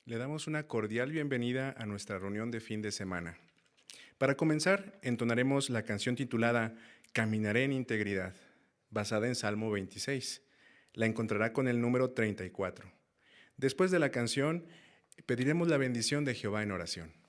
Le damos una cordial bienvenida a nuestra reunión de fin de semana. Para comenzar, entonaremos la canción titulada Caminaré en Integridad, basada en Salmo 26. La encontrará con el número 34. Después de la canción, pediremos la bendición de Jehová en oración.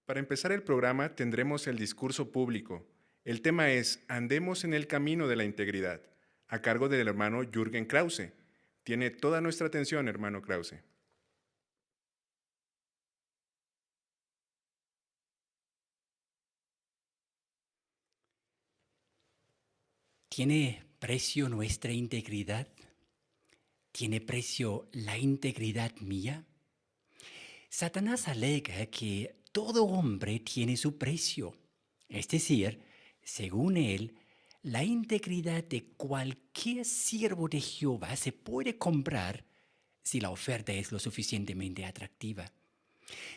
Para empezar el programa tendremos el discurso público. El tema es Andemos en el camino de la integridad, a cargo del hermano Jürgen Krause. Tiene toda nuestra atención, hermano Krause. ¿Tiene precio nuestra integridad? ¿Tiene precio la integridad mía? Satanás alega que todo hombre tiene su precio. Es decir, según él, la integridad de cualquier siervo de Jehová se puede comprar si la oferta es lo suficientemente atractiva.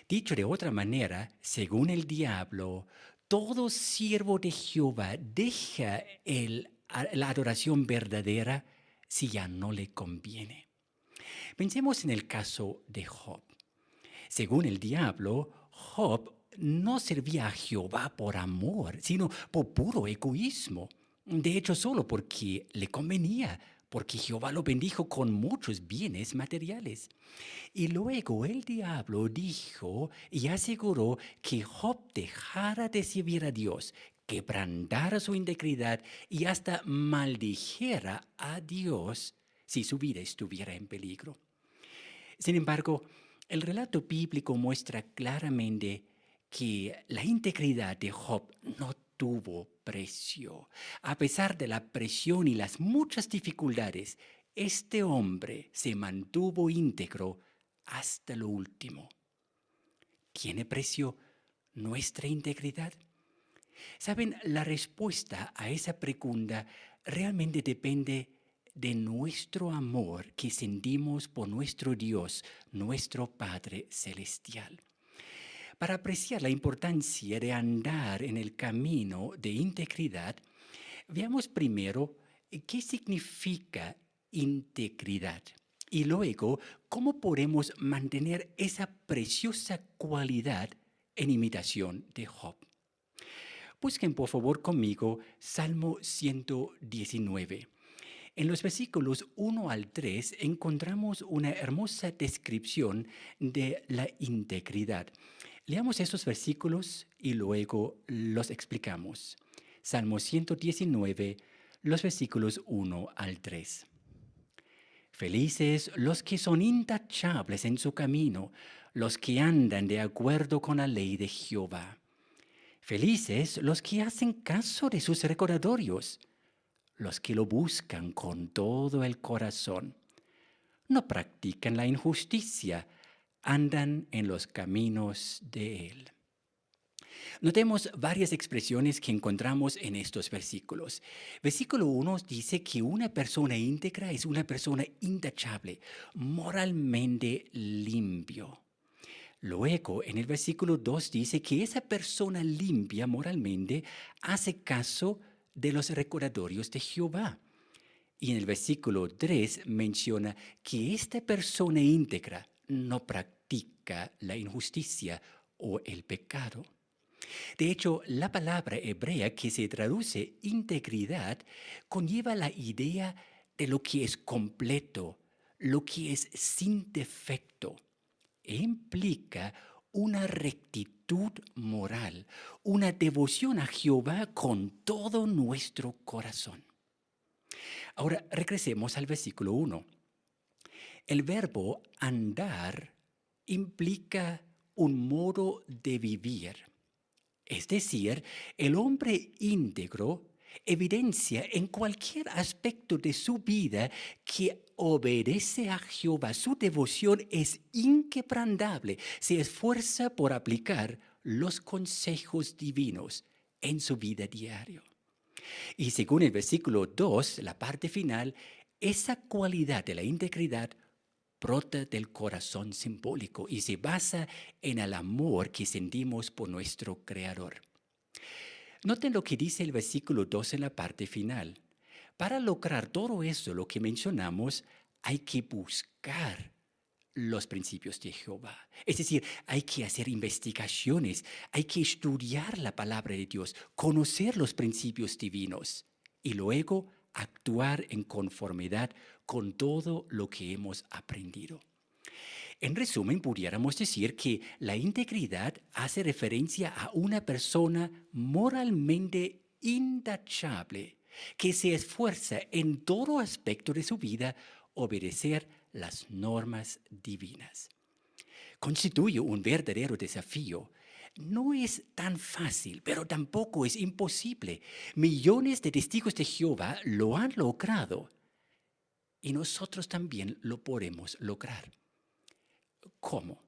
Dicho de otra manera, según el diablo, todo siervo de Jehová deja la adoración verdadera si ya no le conviene. Pensemos en el caso de Job. Según el diablo, Job no servía a Jehová por amor, sino por puro egoísmo. De hecho, solo porque le convenía, porque Jehová lo bendijo con muchos bienes materiales. Y luego el diablo dijo y aseguró que Job dejara de servir a Dios, quebrantara su integridad y hasta maldijera a Dios si su vida estuviera en peligro. Sin embargo, el relato bíblico muestra claramente que la integridad de Job no tuvo precio. A pesar de la presión y las muchas dificultades, este hombre se mantuvo íntegro hasta lo último. ¿Tiene precio nuestra integridad? Saben, la respuesta a esa pregunta realmente depende de nuestro amor que sentimos por nuestro Dios, nuestro Padre Celestial. Para apreciar la importancia de andar en el camino de integridad, veamos primero qué significa integridad y luego cómo podemos mantener esa preciosa cualidad en imitación de Job. Busquen por favor conmigo Salmo 119. En los versículos 1 al 3 encontramos una hermosa descripción de la integridad. Leamos estos versículos y luego los explicamos. Salmo 119, los versículos 1 al 3. Felices los que son intachables en su camino, los que andan de acuerdo con la ley de Jehová. Felices los que hacen caso de sus recordatorios, los que lo buscan con todo el corazón. No practican la injusticia, andan en los caminos de él. Notemos varias expresiones que encontramos en estos versículos. Versículo 1 dice que una persona íntegra es una persona intachable, moralmente limpio. Luego, en el versículo 2 dice que esa persona limpia moralmente hace caso de los recordatorios de Jehová. Y en el versículo 3 menciona que esta persona íntegra no practica la injusticia o el pecado. De hecho, la palabra hebrea que se traduce integridad conlleva la idea de lo que es completo, lo que es sin defecto. E implica una rectitud moral, una devoción a Jehová con todo nuestro corazón. Ahora regresemos al versículo 1. El verbo andar implica un modo de vivir. Es decir, el hombre íntegro evidencia en cualquier aspecto de su vida que obedece a Jehová. Su devoción es inquebrantable. Se esfuerza por aplicar los consejos divinos en su vida diaria. Y según el versículo 2, la parte final, esa cualidad de la integridad brota del corazón simbólico y se basa en el amor que sentimos por nuestro Creador. Noten lo que dice el versículo 2 en la parte final. Para lograr todo eso, lo que mencionamos, hay que buscar los principios de Jehová. Es decir, hay que hacer investigaciones, hay que estudiar la palabra de Dios, conocer los principios divinos y luego actuar en conformidad con todo lo que hemos aprendido. En resumen, pudiéramos decir que la integridad hace referencia a una persona moralmente intachable, que se esfuerza en todo aspecto de su vida obedecer las normas divinas. Constituye un verdadero desafío. No es tan fácil, pero tampoco es imposible. Millones de testigos de Jehová lo han logrado y nosotros también lo podemos lograr. ¿Cómo?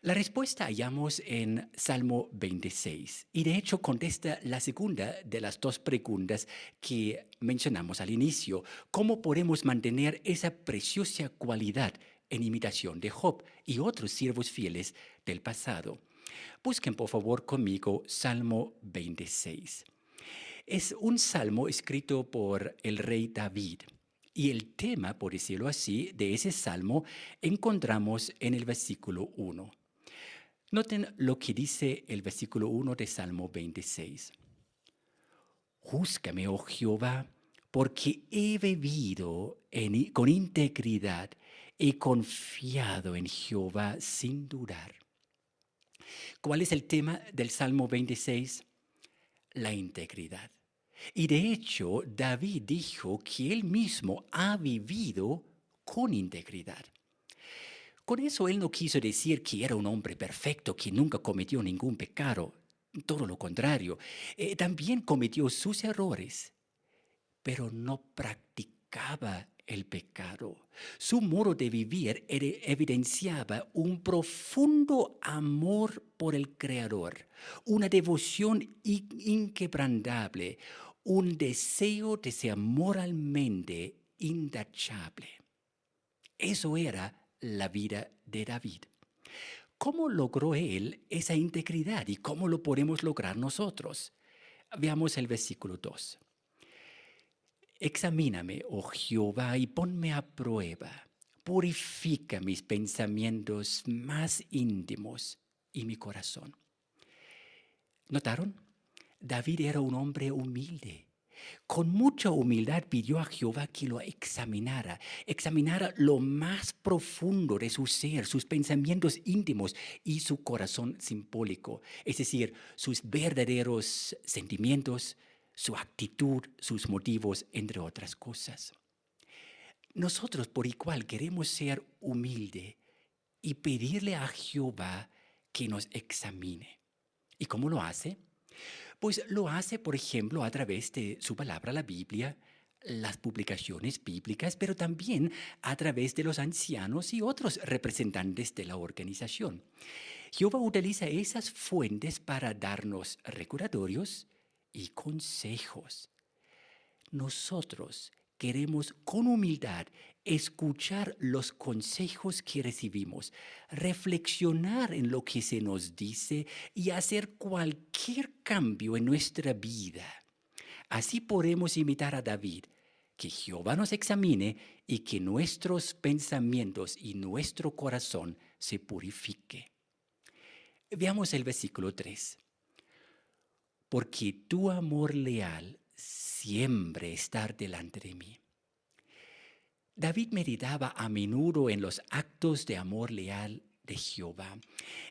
La respuesta hallamos en Salmo 26 y de hecho contesta la segunda de las dos preguntas que mencionamos al inicio. ¿Cómo podemos mantener esa preciosa cualidad en imitación de Job y otros siervos fieles del pasado? Busquen por favor conmigo Salmo 26. Es un salmo escrito por el rey David. Y el tema, por decirlo así, de ese salmo encontramos en el versículo 1. Noten lo que dice el versículo 1 de Salmo 26. Júzgame, oh Jehová, porque he vivido con integridad, he confiado en Jehová sin dudar. ¿Cuál es el tema del Salmo 26? La integridad. Y de hecho, David dijo que él mismo ha vivido con integridad. Con eso él no quiso decir que era un hombre perfecto, que nunca cometió ningún pecado. Todo lo contrario. También cometió sus errores, pero no practicaba el pecado. Su modo de vivir evidenciaba un profundo amor por el Creador, una devoción inquebrantable, un deseo de ser moralmente intachable. Eso era la vida de David. ¿Cómo logró él esa integridad y cómo lo podemos lograr nosotros? Veamos el versículo 2. Examíname, oh Jehová, y ponme a prueba. Purifica mis pensamientos más íntimos y mi corazón. ¿Notaron? David era un hombre humilde. Con mucha humildad pidió a Jehová que lo examinara lo más profundo de su ser, sus pensamientos íntimos y su corazón simbólico, es decir, sus verdaderos sentimientos, su actitud, sus motivos, entre otras cosas. Nosotros por igual queremos ser humildes y pedirle a Jehová que nos examine. ¿Y cómo lo hace? Pues lo hace, por ejemplo, a través de su palabra, la Biblia, las publicaciones bíblicas, pero también a través de los ancianos y otros representantes de la organización. Jehová utiliza esas fuentes para darnos recordatorios y consejos. Nosotros queremos con humildad escuchar los consejos que recibimos, reflexionar en lo que se nos dice y hacer cualquier cambio en nuestra vida. Así podemos imitar a David, que Jehová nos examine y que nuestros pensamientos y nuestro corazón se purifique. Veamos el versículo 3. Porque tu amor leal siempre está delante de mí. David meditaba a menudo en los actos de amor leal de Jehová.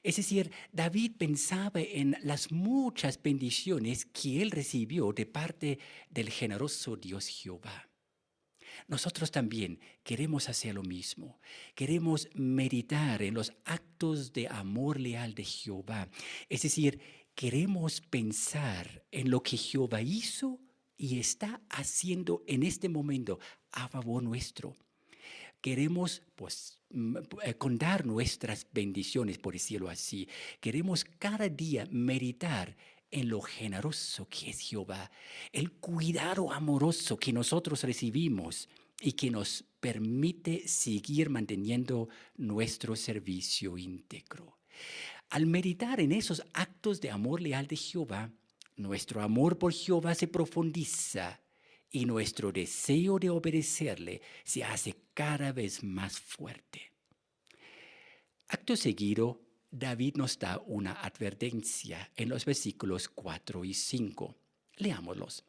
Es decir, David pensaba en las muchas bendiciones que él recibió de parte del generoso Dios Jehová. Nosotros también queremos hacer lo mismo. Queremos meditar en los actos de amor leal de Jehová. Es decir, queremos pensar en lo que Jehová hizo y está haciendo en este momento a favor nuestro. Queremos, contar nuestras bendiciones, por decirlo así. Queremos cada día meditar en lo generoso que es Jehová, el cuidado amoroso que nosotros recibimos y que nos permite seguir manteniendo nuestro servicio íntegro. Al meditar en esos actos de amor leal de Jehová, nuestro amor por Jehová se profundiza y nuestro deseo de obedecerle se hace cada vez más fuerte. Acto seguido, David nos da una advertencia en los versículos 4 y 5. Leámoslos.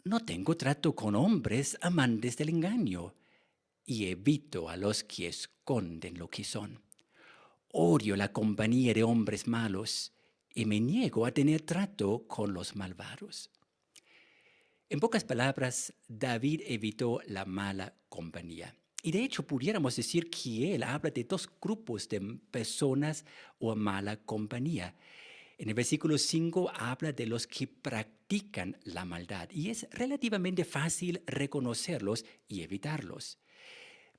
No tengo trato con hombres amantes del engaño y evito a los que esconden lo que son. Odio la compañía de hombres malos y me niego a tener trato con los malvados. En pocas palabras, David evitó la mala compañía. Y de hecho, pudiéramos decir que él habla de dos grupos de personas o mala compañía. En el versículo 5 habla de los que practican la maldad y es relativamente fácil reconocerlos y evitarlos.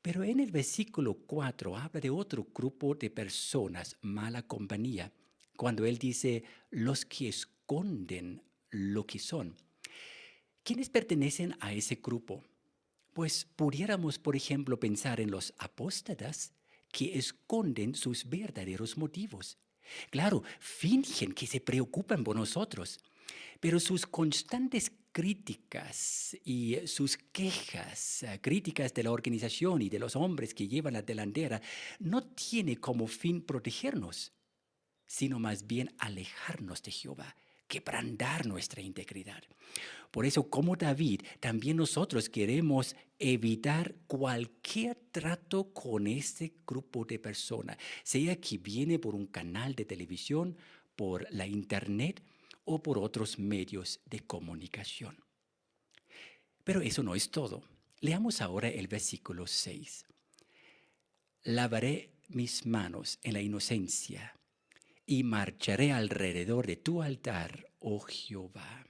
Pero en el versículo 4 habla de otro grupo de personas, mala compañía, cuando él dice los que esconden lo que son. ¿Quiénes pertenecen a ese grupo? Pues pudiéramos, por ejemplo, pensar en los apóstatas que esconden sus verdaderos motivos. Claro, fingen que se preocupan por nosotros, pero sus constantes críticas y sus quejas, críticas de la organización y de los hombres que llevan la delantera, no tiene como fin protegernos, sino más bien alejarnos de Jehová, quebrantar nuestra integridad. Por eso, como David, también nosotros queremos evitar cualquier trato con este grupo de personas, sea que viene por un canal de televisión, por la internet o por otros medios de comunicación. Pero eso no es todo. Leamos ahora el versículo 6. Lavaré mis manos en la inocencia y marcharé alrededor de tu altar, oh Jehová.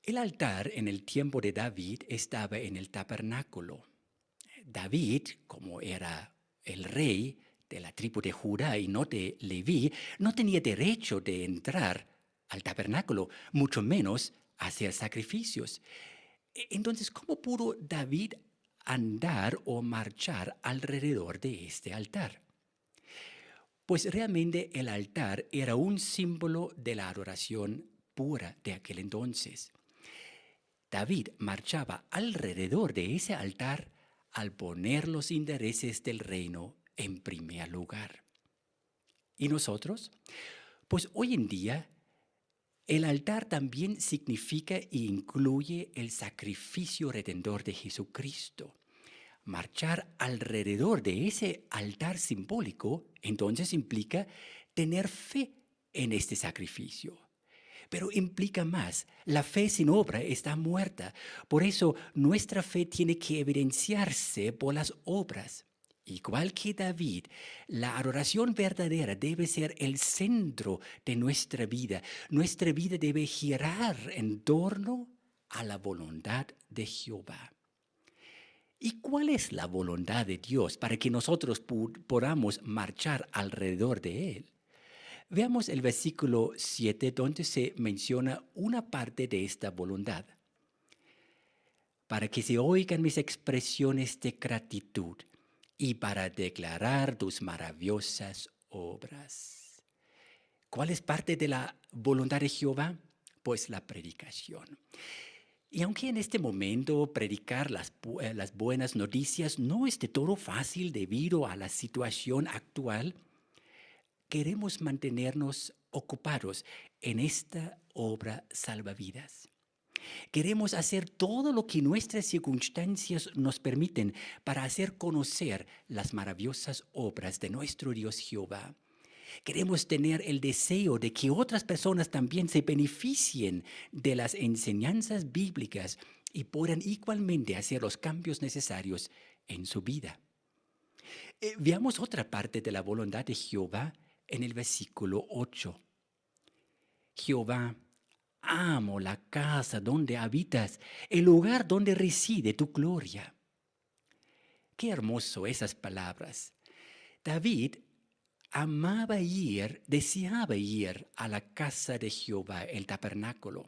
El altar en el tiempo de David estaba en el tabernáculo. David, como era el rey de la tribu de Judá y no de Leví, no tenía derecho de entrar al tabernáculo, mucho menos hacer sacrificios. Entonces, ¿cómo pudo David andar o marchar alrededor de este altar? Pues realmente el altar era un símbolo de la adoración pura de aquel entonces. David marchaba alrededor de ese altar al poner los intereses del reino en primer lugar. ¿Y nosotros? Pues hoy en día el altar también significa e incluye el sacrificio redentor de Jesucristo. Marchar alrededor de ese altar simbólico entonces implica tener fe en este sacrificio. Pero implica más. La fe sin obra está muerta. Por eso nuestra fe tiene que evidenciarse por las obras. Igual que David, la adoración verdadera debe ser el centro de nuestra vida. Nuestra vida debe girar en torno a la voluntad de Jehová. ¿Y cuál es la voluntad de Dios para que nosotros podamos marchar alrededor de Él? Veamos el versículo 7 donde se menciona una parte de esta voluntad. Para que se oigan mis expresiones de gratitud y para declarar tus maravillosas obras. ¿Cuál es parte de la voluntad de Jehová? Pues la predicación. Y aunque en este momento predicar las buenas noticias no es de todo fácil debido a la situación actual, queremos mantenernos ocupados en esta obra salvavidas. Queremos hacer todo lo que nuestras circunstancias nos permiten para hacer conocer las maravillosas obras de nuestro Dios Jehová. Queremos tener el deseo de que otras personas también se beneficien de las enseñanzas bíblicas y puedan igualmente hacer los cambios necesarios en su vida. Veamos otra parte de la voluntad de Jehová en el versículo 8. Jehová, amo la casa donde habitas, el lugar donde reside tu gloria. Qué hermoso esas palabras. David deseaba ir a la casa de Jehová, el tabernáculo.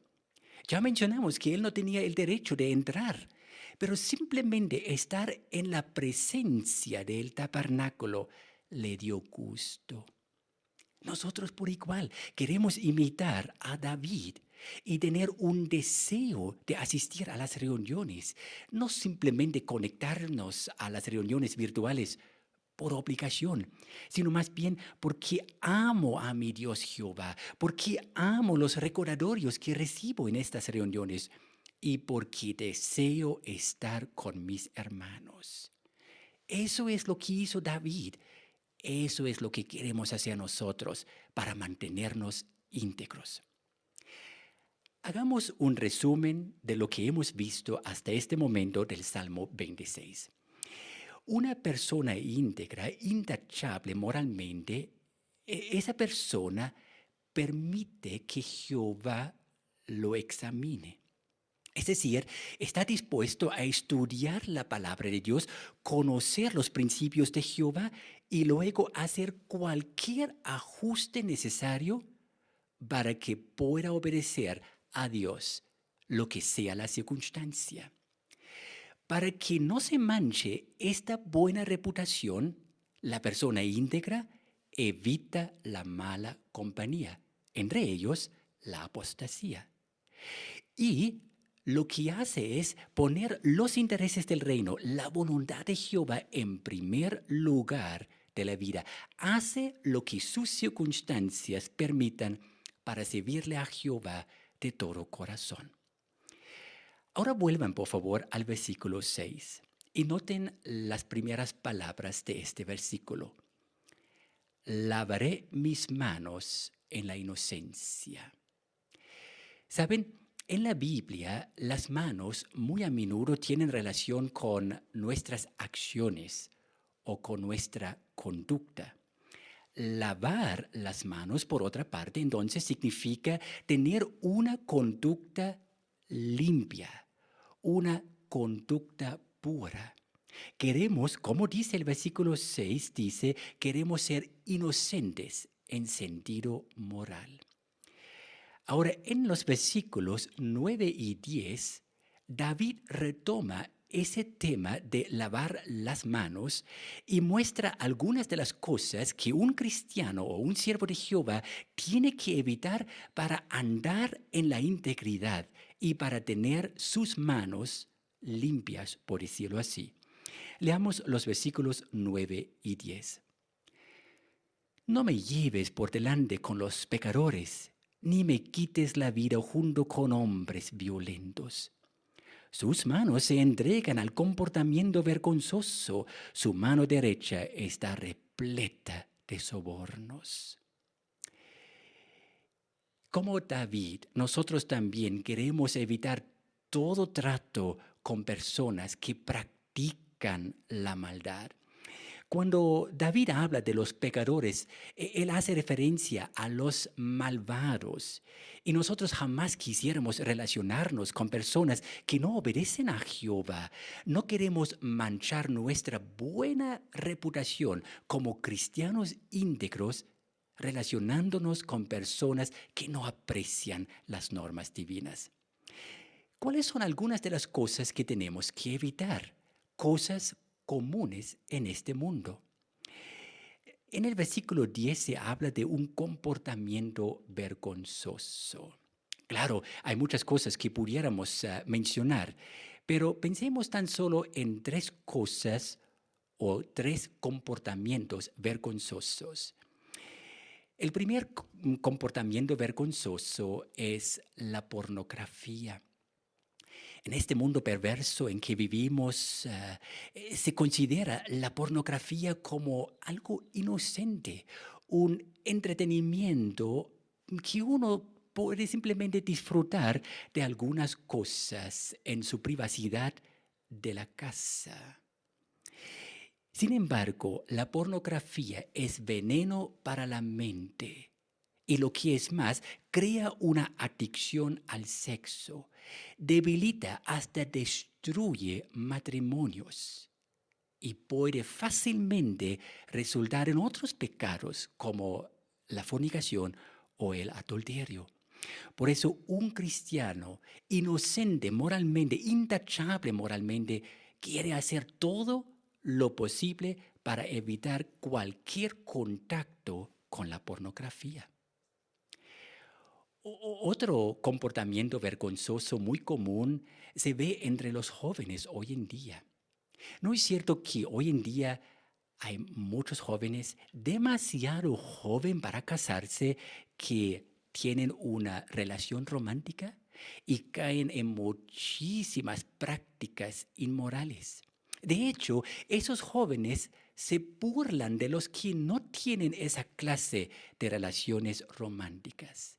Ya mencionamos que él no tenía el derecho de entrar, pero simplemente estar en la presencia del tabernáculo le dio gusto. Nosotros por igual queremos imitar a David y tener un deseo de asistir a las reuniones, no simplemente conectarnos a las reuniones virtuales por obligación, sino más bien porque amo a mi Dios Jehová, porque amo los recordatorios que recibo en estas reuniones y porque deseo estar con mis hermanos. Eso es lo que hizo David. Eso es lo que queremos hacer nosotros para mantenernos íntegros. Hagamos un resumen de lo que hemos visto hasta este momento del Salmo 26. Una persona íntegra, intachable moralmente, esa persona permite que Jehová lo examine. Es decir, está dispuesto a estudiar la palabra de Dios, conocer los principios de Jehová y luego hacer cualquier ajuste necesario para que pueda obedecer a Dios, lo que sea la circunstancia. Para que no se manche esta buena reputación, la persona íntegra evita la mala compañía, entre ellos la apostasía. Y lo que hace es poner los intereses del reino, la voluntad de Jehová en primer lugar de la vida. Hace lo que sus circunstancias permitan para servirle a Jehová de todo corazón. Ahora vuelvan por favor al versículo 6 y noten las primeras palabras de este versículo. Lavaré mis manos en la inocencia. ¿Saben? En la Biblia, las manos muy a menudo tienen relación con nuestras acciones o con nuestra conducta. Lavar las manos, por otra parte, entonces significa tener una conducta limpia, una conducta pura. Queremos, como dice el versículo 6, dice, queremos ser inocentes en sentido moral. Ahora, en los versículos 9 y 10, David retoma ese tema de lavar las manos y muestra algunas de las cosas que un cristiano o un siervo de Jehová tiene que evitar para andar en la integridad y para tener sus manos limpias, por decirlo así. Leamos los versículos 9 y 10. No me lleves por delante con los pecadores, ni me quites la vida junto con hombres violentos. Sus manos se entregan al comportamiento vergonzoso, su mano derecha está repleta de sobornos. Como David, nosotros también queremos evitar todo trato con personas que practican la maldad. Cuando David habla de los pecadores, él hace referencia a los malvados. Y nosotros jamás quisiéramos relacionarnos con personas que no obedecen a Jehová. No queremos manchar nuestra buena reputación como cristianos íntegros relacionándonos con personas que no aprecian las normas divinas. ¿Cuáles son algunas de las cosas que tenemos que evitar? Cosas comunes en este mundo. En el versículo 10 se habla de un comportamiento vergonzoso. Claro, hay muchas cosas que pudiéramos mencionar, pero pensemos tan solo en tres cosas o tres comportamientos vergonzosos. El primer comportamiento vergonzoso es la pornografía. En este mundo perverso en que vivimos, se considera la pornografía como algo inocente, un entretenimiento que uno puede simplemente disfrutar de algunas cosas en su privacidad de la casa. Sin embargo, la pornografía es veneno para la mente. Y lo que es más, crea una adicción al sexo, debilita hasta destruye matrimonios y puede fácilmente resultar en otros pecados como la fornicación o el adulterio. Por eso un cristiano inocente moralmente, intachable moralmente, quiere hacer todo lo posible para evitar cualquier contacto con la pornografía. Otro comportamiento vergonzoso muy común se ve entre los jóvenes hoy en día. ¿No es cierto que hoy en día hay muchos jóvenes demasiado joven para casarse que tienen una relación romántica y caen en muchísimas prácticas inmorales? De hecho, esos jóvenes se burlan de los que no tienen esa clase de relaciones románticas.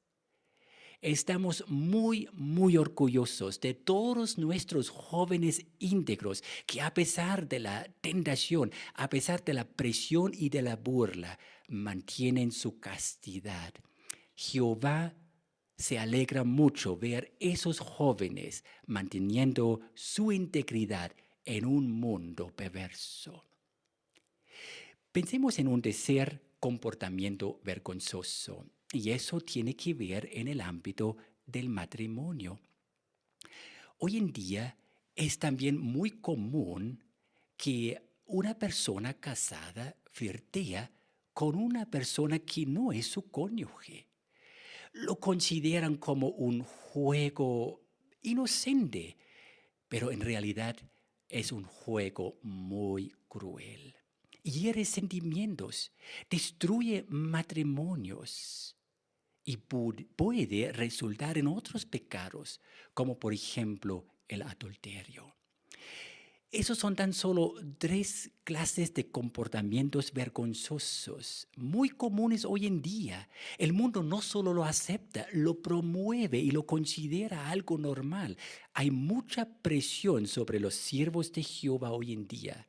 Estamos muy orgullosos de todos nuestros jóvenes íntegros que a pesar de la tentación, a pesar de la presión y de la burla, mantienen su castidad. Jehová se alegra mucho ver esos jóvenes manteniendo su integridad en un mundo perverso. Pensemos en un tercer comportamiento vergonzoso. Y eso tiene que ver en el ámbito del matrimonio. Hoy en día es también muy común que una persona casada flirtea con una persona que no es su cónyuge. Lo consideran como un juego inocente, pero en realidad es un juego muy cruel. Hiere sentimientos, destruye matrimonios y puede resultar en otros pecados, como por ejemplo el adulterio. Esos son tan solo tres clases de comportamientos vergonzosos, muy comunes hoy en día. El mundo no solo lo acepta, lo promueve y lo considera algo normal. Hay mucha presión sobre los siervos de Jehová hoy en día.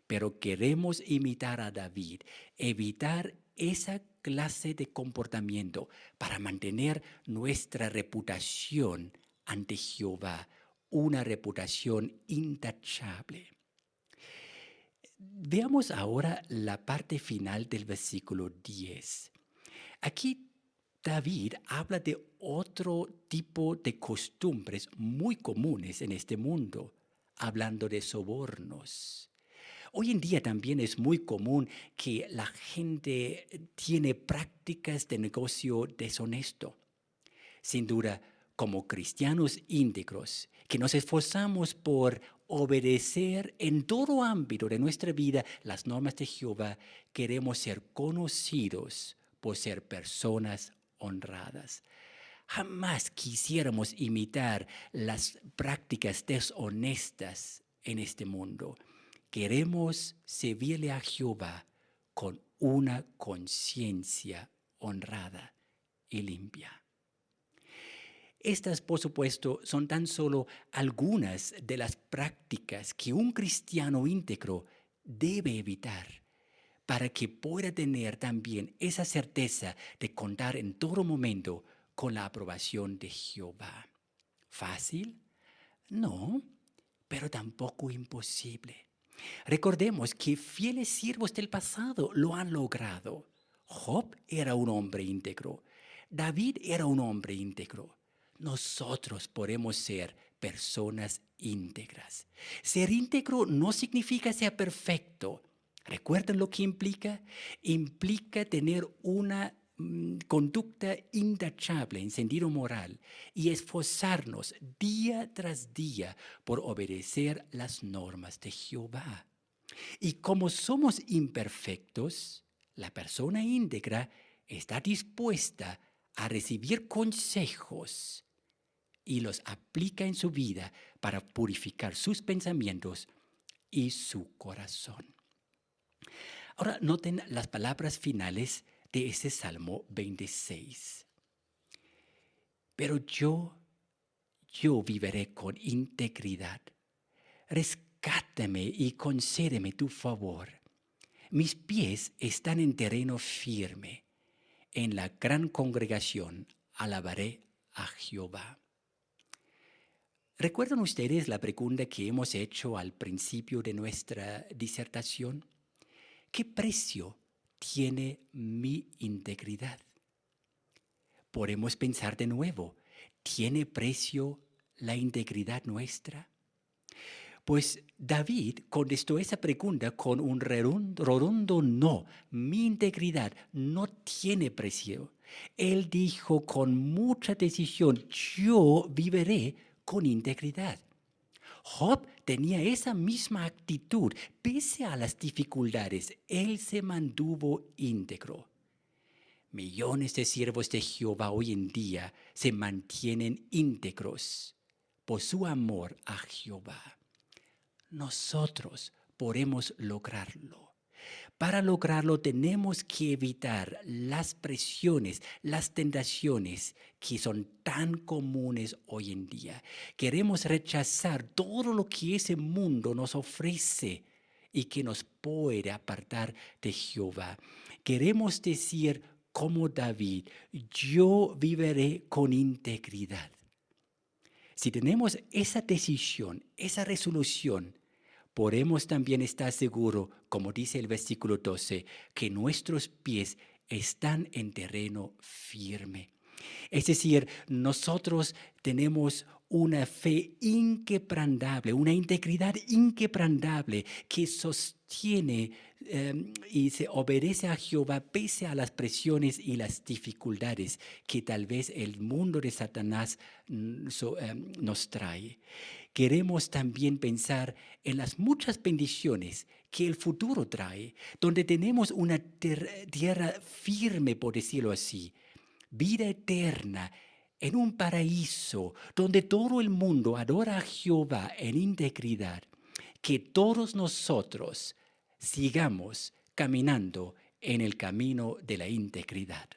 Pero queremos imitar a David, evitar esa clase de comportamiento para mantener nuestra reputación ante Jehová, una reputación intachable. Veamos ahora la parte final del versículo 10. Aquí David habla de otro tipo de costumbres muy comunes en este mundo, hablando de sobornos. Hoy en día también es muy común que la gente tiene prácticas de negocio deshonesto. Sin duda, como cristianos íntegros, que nos esforzamos por obedecer en todo ámbito de nuestra vida las normas de Jehová, queremos ser conocidos por ser personas honradas. Jamás quisiéramos imitar las prácticas deshonestas en este mundo. Queremos servirle a Jehová con una conciencia honrada y limpia. Estas, por supuesto, son tan solo algunas de las prácticas que un cristiano íntegro debe evitar para que pueda tener también esa certeza de contar en todo momento con la aprobación de Jehová. ¿Fácil? No, pero tampoco imposible. Recordemos que fieles siervos del pasado lo han logrado. Job era un hombre íntegro. David era un hombre íntegro. Nosotros podemos ser personas íntegras. Ser íntegro no significa ser perfecto. ¿Recuerdan lo que implica? Implica tener una conducta intachable en sentido moral y esforzarnos día tras día por obedecer las normas de Jehová. Y como somos imperfectos, la persona íntegra está dispuesta a recibir consejos y los aplica en su vida para purificar sus pensamientos y su corazón. Ahora noten las palabras finales de ese Salmo 26. Pero yo viviré con integridad. Rescátame y concédeme tu favor. Mis pies están en terreno firme. En la gran congregación alabaré a Jehová. ¿Recuerdan ustedes la pregunta que hemos hecho al principio de nuestra disertación? ¿Qué precio tiene mi integridad? Podemos pensar de nuevo, ¿tiene precio la integridad nuestra? Pues David contestó esa pregunta con un rotundo no. Mi integridad no tiene precio. Él dijo con mucha decisión, yo viviré con integridad. Job tenía esa misma actitud. Pese a las dificultades, él se mantuvo íntegro. Millones de siervos de Jehová hoy en día se mantienen íntegros por su amor a Jehová. Nosotros podemos lograrlo. Para lograrlo tenemos que evitar las presiones, las tentaciones que son tan comunes hoy en día. Queremos rechazar todo lo que ese mundo nos ofrece y que nos puede apartar de Jehová. Queremos decir como David, yo viviré con integridad. Si tenemos esa decisión, esa resolución, podemos también estar seguros, como dice el versículo 12, que nuestros pies están en terreno firme. Es decir, nosotros tenemos una fe inquebrantable, una integridad inquebrantable que sostiene y se obedece a Jehová pese a las presiones y las dificultades que tal vez el mundo de Satanás nos trae. Queremos también pensar en las muchas bendiciones que el futuro trae, donde tenemos una tierra firme, por decirlo así, vida eterna en un paraíso donde todo el mundo adora a Jehová en integridad, que todos nosotros sigamos caminando en el camino de la integridad.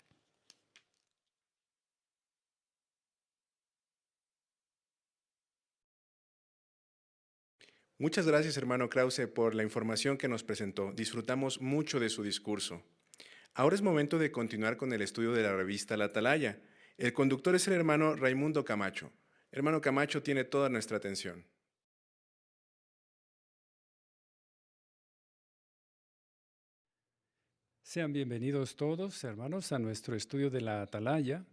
Muchas gracias, hermano Krause, por la información que nos presentó. Disfrutamos mucho de su discurso. Ahora es momento de continuar con el estudio de la revista La Atalaya. El conductor es el hermano Raimundo Camacho. Hermano Camacho tiene toda nuestra atención. Sean bienvenidos todos, hermanos, a nuestro estudio de la Atalaya.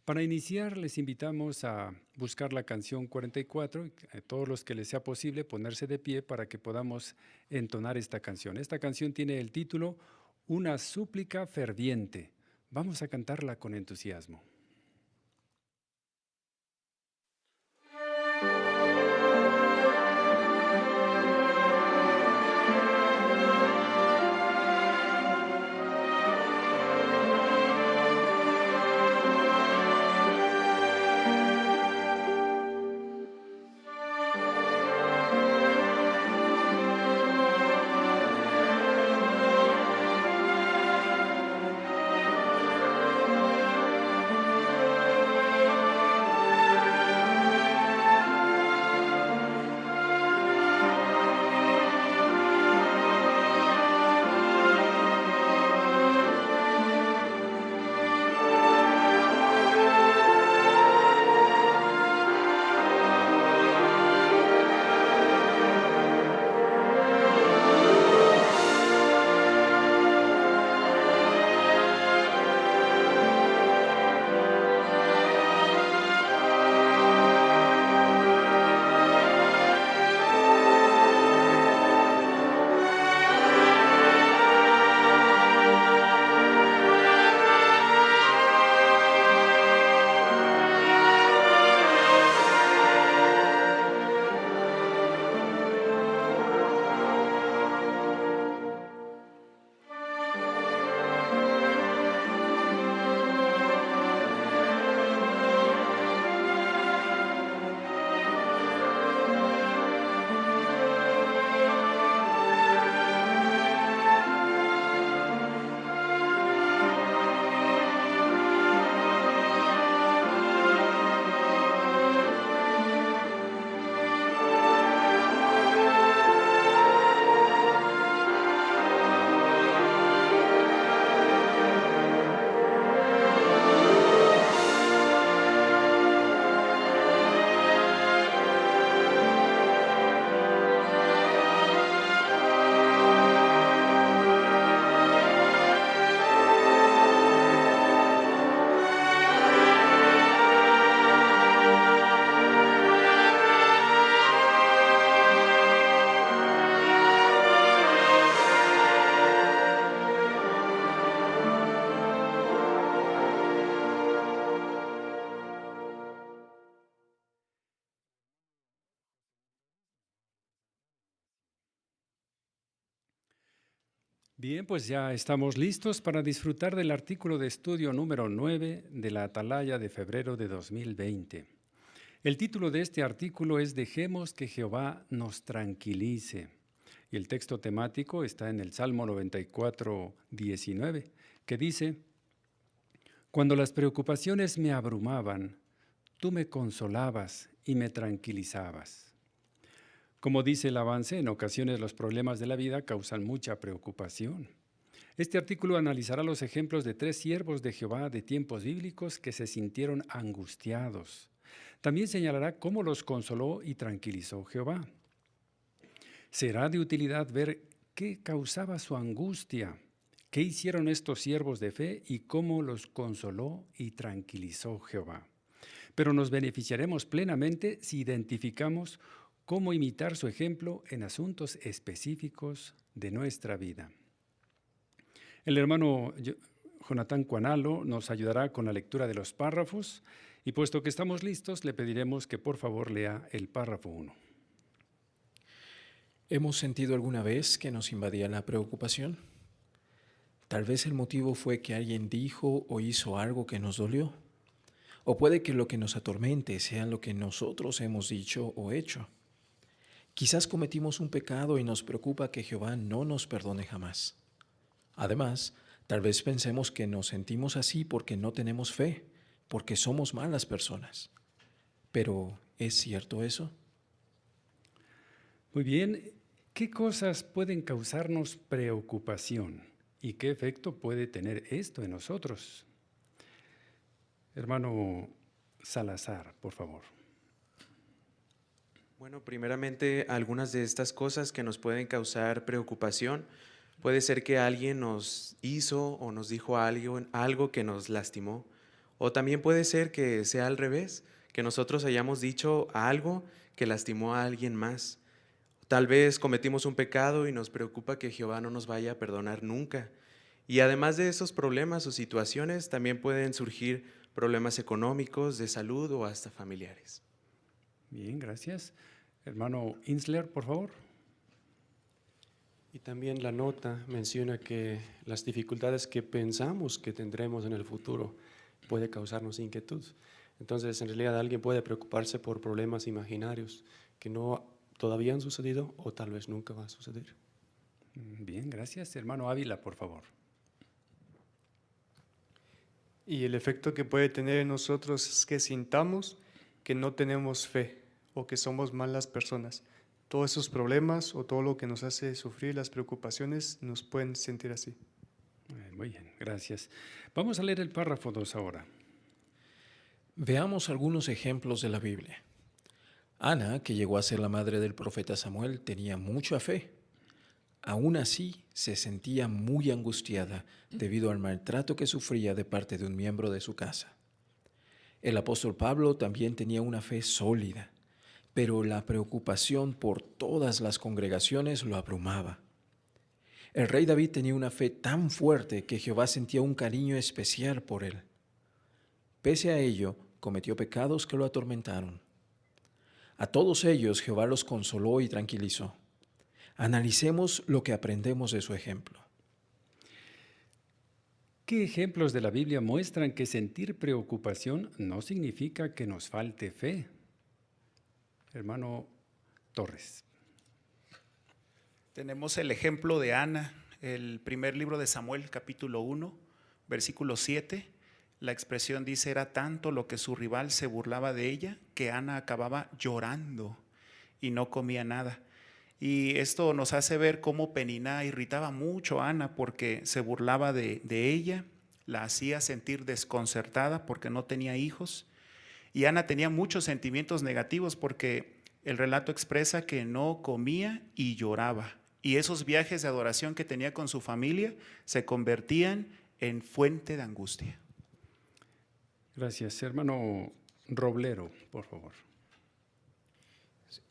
Para iniciar, les invitamos a buscar la canción 44, a todos los que les sea posible ponerse de pie para que podamos entonar esta canción. Esta canción tiene el título Una súplica ferviente. Vamos a cantarla con entusiasmo. Bien, pues ya estamos listos para disfrutar del artículo de estudio número 9 de la Atalaya de febrero de 2020. El título de este artículo es Dejemos que Jehová nos tranquilice. Y el texto temático está en el Salmo 94, 19, que dice: Cuando las preocupaciones me abrumaban, tú me consolabas y me tranquilizabas. Como dice el avance, en ocasiones los problemas de la vida causan mucha preocupación. Este artículo analizará los ejemplos de 3 siervos de Jehová de tiempos bíblicos que se sintieron angustiados. También señalará cómo los consoló y tranquilizó Jehová. Será de utilidad ver qué causaba su angustia, qué hicieron estos siervos de fe y cómo los consoló y tranquilizó Jehová. Pero nos beneficiaremos plenamente si identificamos cómo imitar su ejemplo en asuntos específicos de nuestra vida. El hermano Jonathan Cuanalo nos ayudará con la lectura de los párrafos y puesto que estamos listos, le pediremos que por favor lea el párrafo 1. ¿Hemos sentido alguna vez que nos invadía la preocupación? Tal vez el motivo fue que alguien dijo o hizo algo que nos dolió. O puede que lo que nos atormente sea lo que nosotros hemos dicho o hecho. Quizás cometimos un pecado y nos preocupa que Jehová no nos perdone jamás. Además, tal vez pensemos que nos sentimos así porque no tenemos fe, porque somos malas personas. Pero, ¿es cierto eso? Muy bien, ¿qué cosas pueden causarnos preocupación? ¿Y qué efecto puede tener esto en nosotros? Hermano Salazar, por favor. Bueno, primeramente, algunas de estas cosas que nos pueden causar preocupación, puede ser que alguien nos hizo o nos dijo algo que nos lastimó, o también puede ser que sea al revés, que nosotros hayamos dicho algo que lastimó a alguien más. Tal vez cometimos un pecado y nos preocupa que Jehová no nos vaya a perdonar nunca. Y además de esos problemas o situaciones, también pueden surgir problemas económicos, de salud o hasta familiares. Bien, gracias. Hermano Insler, por favor. Y también la nota menciona que las dificultades que pensamos que tendremos en el futuro puede causarnos inquietud. Entonces, en realidad, alguien puede preocuparse por problemas imaginarios que no todavía han sucedido o tal vez nunca va a suceder. Bien, gracias. Hermano Ávila, por favor. Y el efecto que puede tener en nosotros es que sintamos que no tenemos fe o que somos malas personas. Todos esos problemas o todo lo que nos hace sufrir, las preocupaciones, nos pueden sentir así. Muy bien, gracias. Vamos a leer el párrafo 2 ahora. Veamos algunos ejemplos de la Biblia. Ana, que llegó a ser la madre del profeta Samuel, tenía mucha fe. Aún así, se sentía muy angustiada debido al maltrato que sufría de parte de un miembro de su casa. El apóstol Pablo también tenía una fe sólida, pero la preocupación por todas las congregaciones lo abrumaba. El rey David tenía una fe tan fuerte que Jehová sentía un cariño especial por él. Pese a ello, cometió pecados que lo atormentaron. A todos ellos Jehová los consoló y tranquilizó. Analicemos lo que aprendemos de su ejemplo. ¿Qué ejemplos de la Biblia muestran que sentir preocupación no significa que nos falte fe? Hermano Torres. Tenemos el ejemplo de Ana, el primer libro de Samuel, capítulo 1, versículo 7. La expresión dice, era tanto lo que su rival se burlaba de ella, que Ana acababa llorando y no comía nada. Y esto nos hace ver cómo Penina irritaba mucho a Ana porque se burlaba de ella, la hacía sentir desconcertada porque no tenía hijos. Y Ana tenía muchos sentimientos negativos porque el relato expresa que no comía y lloraba. Y esos viajes de adoración que tenía con su familia se convertían en fuente de angustia. Gracias. Hermano Roblero, por favor.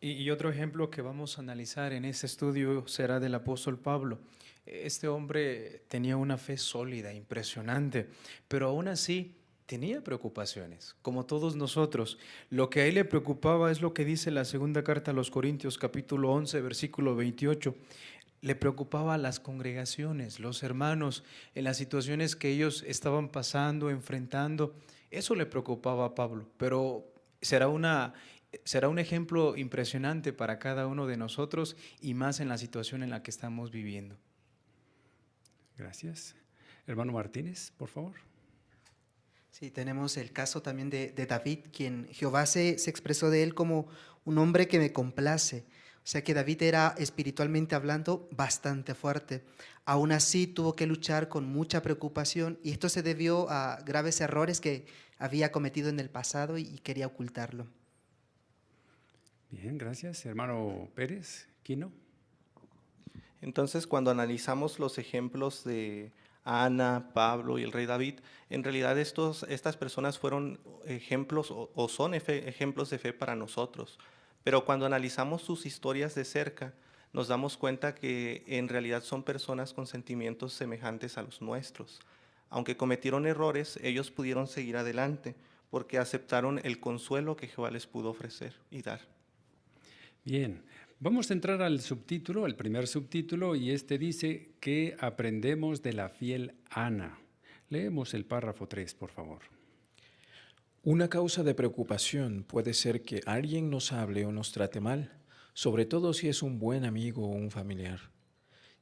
Y otro ejemplo que vamos a analizar en este estudio será del apóstol Pablo. Este hombre tenía una fe sólida, impresionante, pero aún así tenía preocupaciones, como todos nosotros. Lo que a él le preocupaba es lo que dice la segunda carta a los Corintios, capítulo 11, versículo 28. Le preocupaba a las congregaciones, los hermanos, en las situaciones que ellos estaban pasando, enfrentando. Eso le preocupaba a Pablo, pero será un ejemplo impresionante para cada uno de nosotros y más en la situación en la que estamos viviendo. Gracias. Hermano Martínez, por favor. Sí, tenemos el caso también de David, quien Jehová se expresó de él como un hombre que me complace. O sea que David era espiritualmente hablando bastante fuerte. Aún así tuvo que luchar con mucha preocupación y esto se debió a graves errores que había cometido en el pasado y quería ocultarlo. Bien, gracias. Hermano Pérez, Quino. Entonces, cuando analizamos los ejemplos de Ana, Pablo y el rey David, en realidad estas personas fueron ejemplos o son ejemplos de fe para nosotros. Pero cuando analizamos sus historias de cerca, nos damos cuenta que en realidad son personas con sentimientos semejantes a los nuestros. Aunque cometieron errores, ellos pudieron seguir adelante porque aceptaron el consuelo que Jehová les pudo ofrecer y dar. Bien, vamos a entrar al subtítulo, el primer subtítulo, y este dice que aprendemos de la fiel Ana. Leemos el párrafo 3, por favor. Una causa de preocupación puede ser que alguien nos hable o nos trate mal, sobre todo si es un buen amigo o un familiar.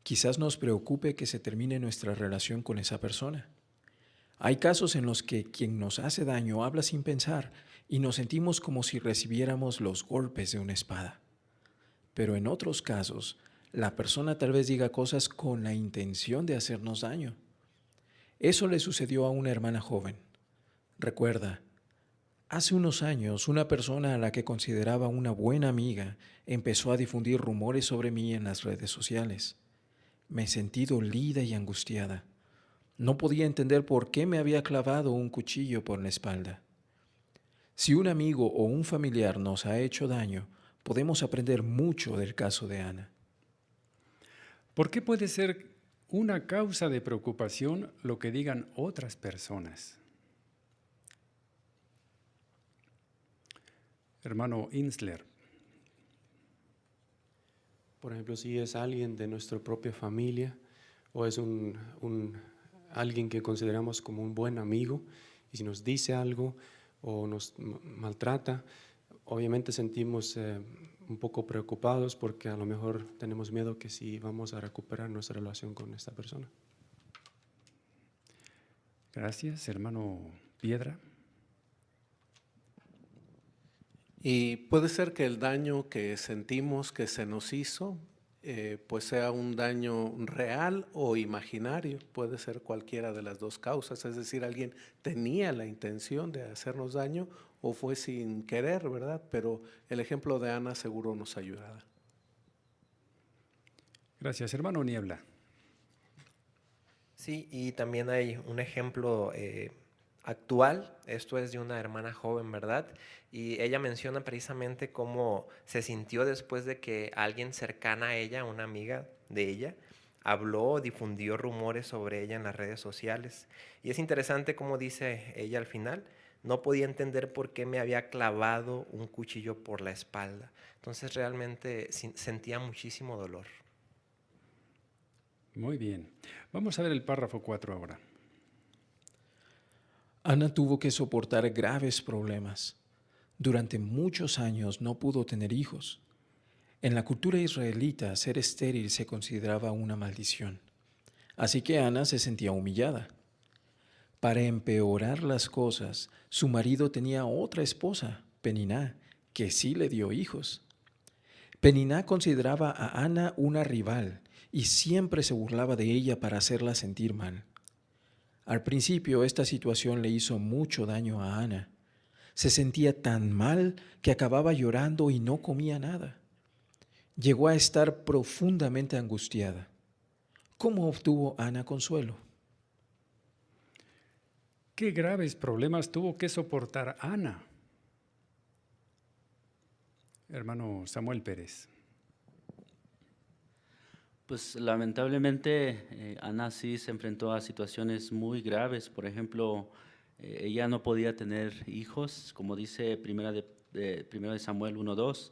Quizás nos preocupe que se termine nuestra relación con esa persona. Hay casos en los que quien nos hace daño habla sin pensar y nos sentimos como si recibiéramos los golpes de una espada. Pero en otros casos, La persona tal vez diga cosas con la intención de hacernos daño. Eso le sucedió a una hermana joven. Recuerda, hace unos años una persona a la que consideraba una buena amiga empezó a difundir rumores sobre mí en las redes sociales. Me sentí dolida y angustiada. No podía entender por qué me había clavado un cuchillo por la espalda. Si un amigo o un familiar nos ha hecho daño, podemos aprender mucho del caso de Ana. ¿Por qué puede ser una causa de preocupación lo que digan otras personas? Hermano Insler. Por ejemplo, si es alguien de nuestra propia familia o es alguien que consideramos como un buen amigo y si nos dice algo o nos maltrata, obviamente sentimos un poco preocupados porque a lo mejor tenemos miedo que si vamos a recuperar nuestra relación con esta persona. Gracias, hermano Piedra. Y puede ser que el daño que sentimos que se nos hizo, pues sea un daño real o imaginario. Puede ser cualquiera de las dos causas. Es decir, alguien tenía la intención de hacernos daño o fue sin querer, ¿verdad? Pero el ejemplo de Ana seguro nos ayudará. Gracias, hermano Niebla. Sí, y también hay un ejemplo actual, esto es de una hermana joven, ¿verdad? Y ella menciona precisamente cómo se sintió después de que alguien cercana a ella, una amiga de ella, habló, difundió rumores sobre ella en las redes sociales. Y es interesante cómo dice ella al final, no podía entender por qué me había clavado un cuchillo por la espalda. Entonces realmente sentía muchísimo dolor. Muy bien. Vamos a ver el párrafo 4 ahora. Ana tuvo que soportar graves problemas. Durante muchos años no pudo tener hijos. En la cultura israelita, ser estéril se consideraba una maldición. Así que Ana se sentía humillada. Para empeorar las cosas, su marido tenía otra esposa, Peniná, que sí le dio hijos. Peniná consideraba a Ana una rival y siempre se burlaba de ella para hacerla sentir mal. Al principio, esta situación le hizo mucho daño a Ana. Se sentía tan mal que acababa llorando y no comía nada. Llegó a estar profundamente angustiada. ¿Cómo obtuvo Ana consuelo? ¿Qué graves problemas tuvo que soportar Ana? Hermano Samuel Pérez. Pues lamentablemente Ana sí se enfrentó a situaciones muy graves. Por ejemplo, ella no podía tener hijos, como dice primero de Samuel 1:2.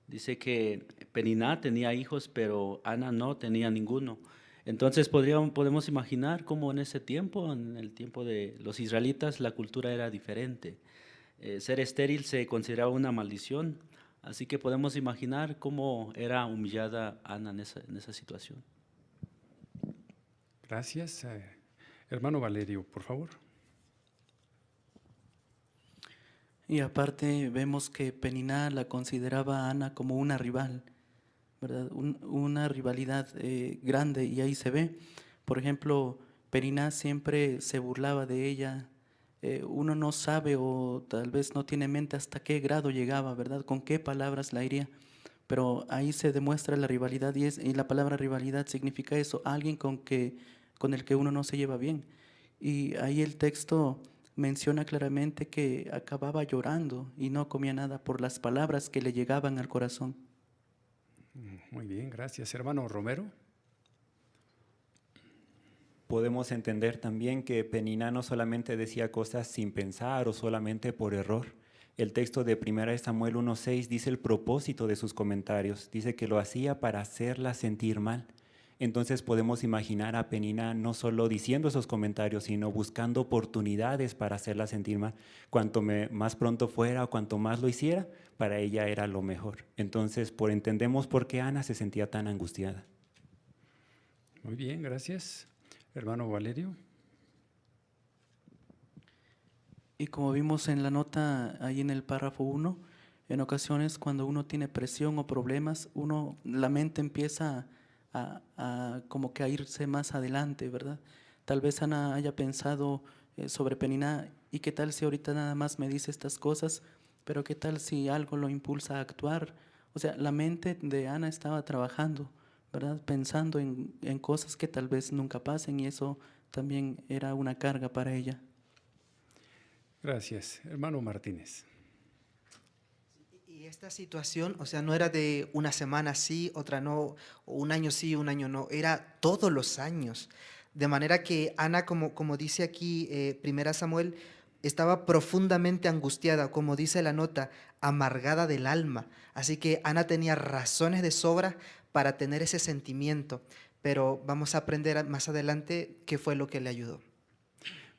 Dice que Peniná tenía hijos, pero Ana no tenía ninguno. Entonces podemos imaginar cómo en ese tiempo, en el tiempo de los israelitas, la cultura era diferente. Ser estéril se consideraba una maldición. Así que podemos imaginar cómo era humillada Ana en esa situación. Gracias. Hermano Valerio, por favor. Y aparte vemos que Peniná la consideraba a Ana como una rival, ¿verdad? Una rivalidad grande, y ahí se ve. Por ejemplo, Peniná siempre se burlaba de ella. Uno no sabe o tal vez no tiene en mente hasta qué grado llegaba, ¿verdad? Con qué palabras la hería. Pero ahí se demuestra la rivalidad y la palabra rivalidad significa eso, alguien con el que uno no se lleva bien. Y ahí el texto menciona claramente que acababa llorando y no comía nada por las palabras que le llegaban al corazón. Muy bien, gracias. Hermano Romero. Podemos entender también que Peniná no solamente decía cosas sin pensar o solamente por error. El texto de 1 Samuel 1:6 dice el propósito de sus comentarios. Dice que lo hacía para hacerla sentir mal. Entonces podemos imaginar a Peniná no solo diciendo esos comentarios, sino buscando oportunidades para hacerla sentir mal. Cuanto más pronto fuera o cuanto más lo hiciera, para ella era lo mejor. Entonces entendemos por qué Ana se sentía tan angustiada. Muy bien, gracias. Hermano Valerio. Y como vimos en la nota ahí en el párrafo 1, en ocasiones cuando uno tiene presión o problemas, la mente empieza como que a irse más adelante, ¿verdad? Tal vez Ana haya pensado sobre Peniná, ¿y qué tal si ahorita nada más me dice estas cosas? Pero qué tal si algo lo impulsa a actuar. O sea, la mente de Ana estaba trabajando, ¿verdad? Pensando en cosas que tal vez nunca pasen, y eso también era una carga para ella. Gracias. Hermano Martínez. Y esta situación, o sea, no era de una semana sí, otra no, o un año sí, un año no, era todos los años. De manera que Ana, como dice aquí 1 Samuel, estaba profundamente angustiada, como dice la nota, amargada del alma. Así que Ana tenía razones de sobra para tener ese sentimiento, pero vamos a aprender más adelante qué fue lo que le ayudó.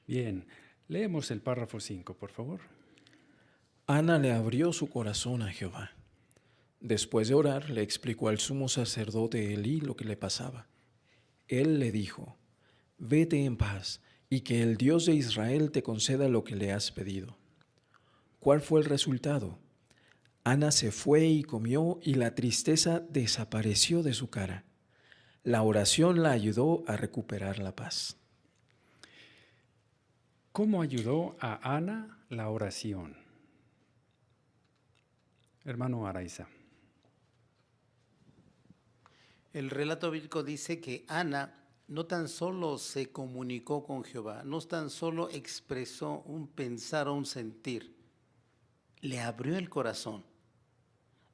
Bien, leemos el párrafo 5, por favor. Ana le abrió su corazón a Jehová. Después de orar, le explicó al sumo sacerdote Elí lo que le pasaba. Él le dijo: vete en paz, y que el Dios de Israel te conceda lo que le has pedido. ¿Cuál fue el resultado? Ana se fue y comió, y la tristeza desapareció de su cara. La oración la ayudó a recuperar la paz. ¿Cómo ayudó a Ana la oración? Hermano Araiza. El relato bíblico dice que Ana no tan solo se comunicó con Jehová, no tan solo expresó un pensar o un sentir, le abrió el corazón.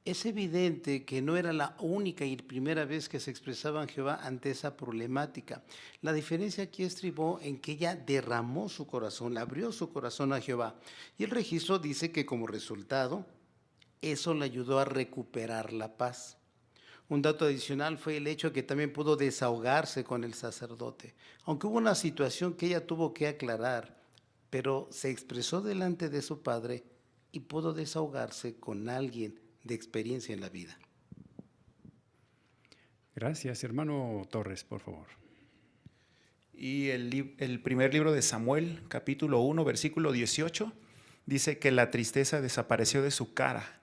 Es evidente que no era la única y primera vez que se expresaba en Jehová ante esa problemática. La diferencia aquí estribó en que ella derramó su corazón, abrió su corazón a Jehová. Y el registro dice que como resultado, eso le ayudó a recuperar la paz. Un dato adicional fue el hecho de que también pudo desahogarse con el sacerdote. Aunque hubo una situación que ella tuvo que aclarar, pero se expresó delante de su padre y pudo desahogarse con alguien de experiencia en la vida. Gracias. Hermano Torres, por favor. Y el primer libro de Samuel, capítulo 1, versículo 18, dice que la tristeza desapareció de su cara.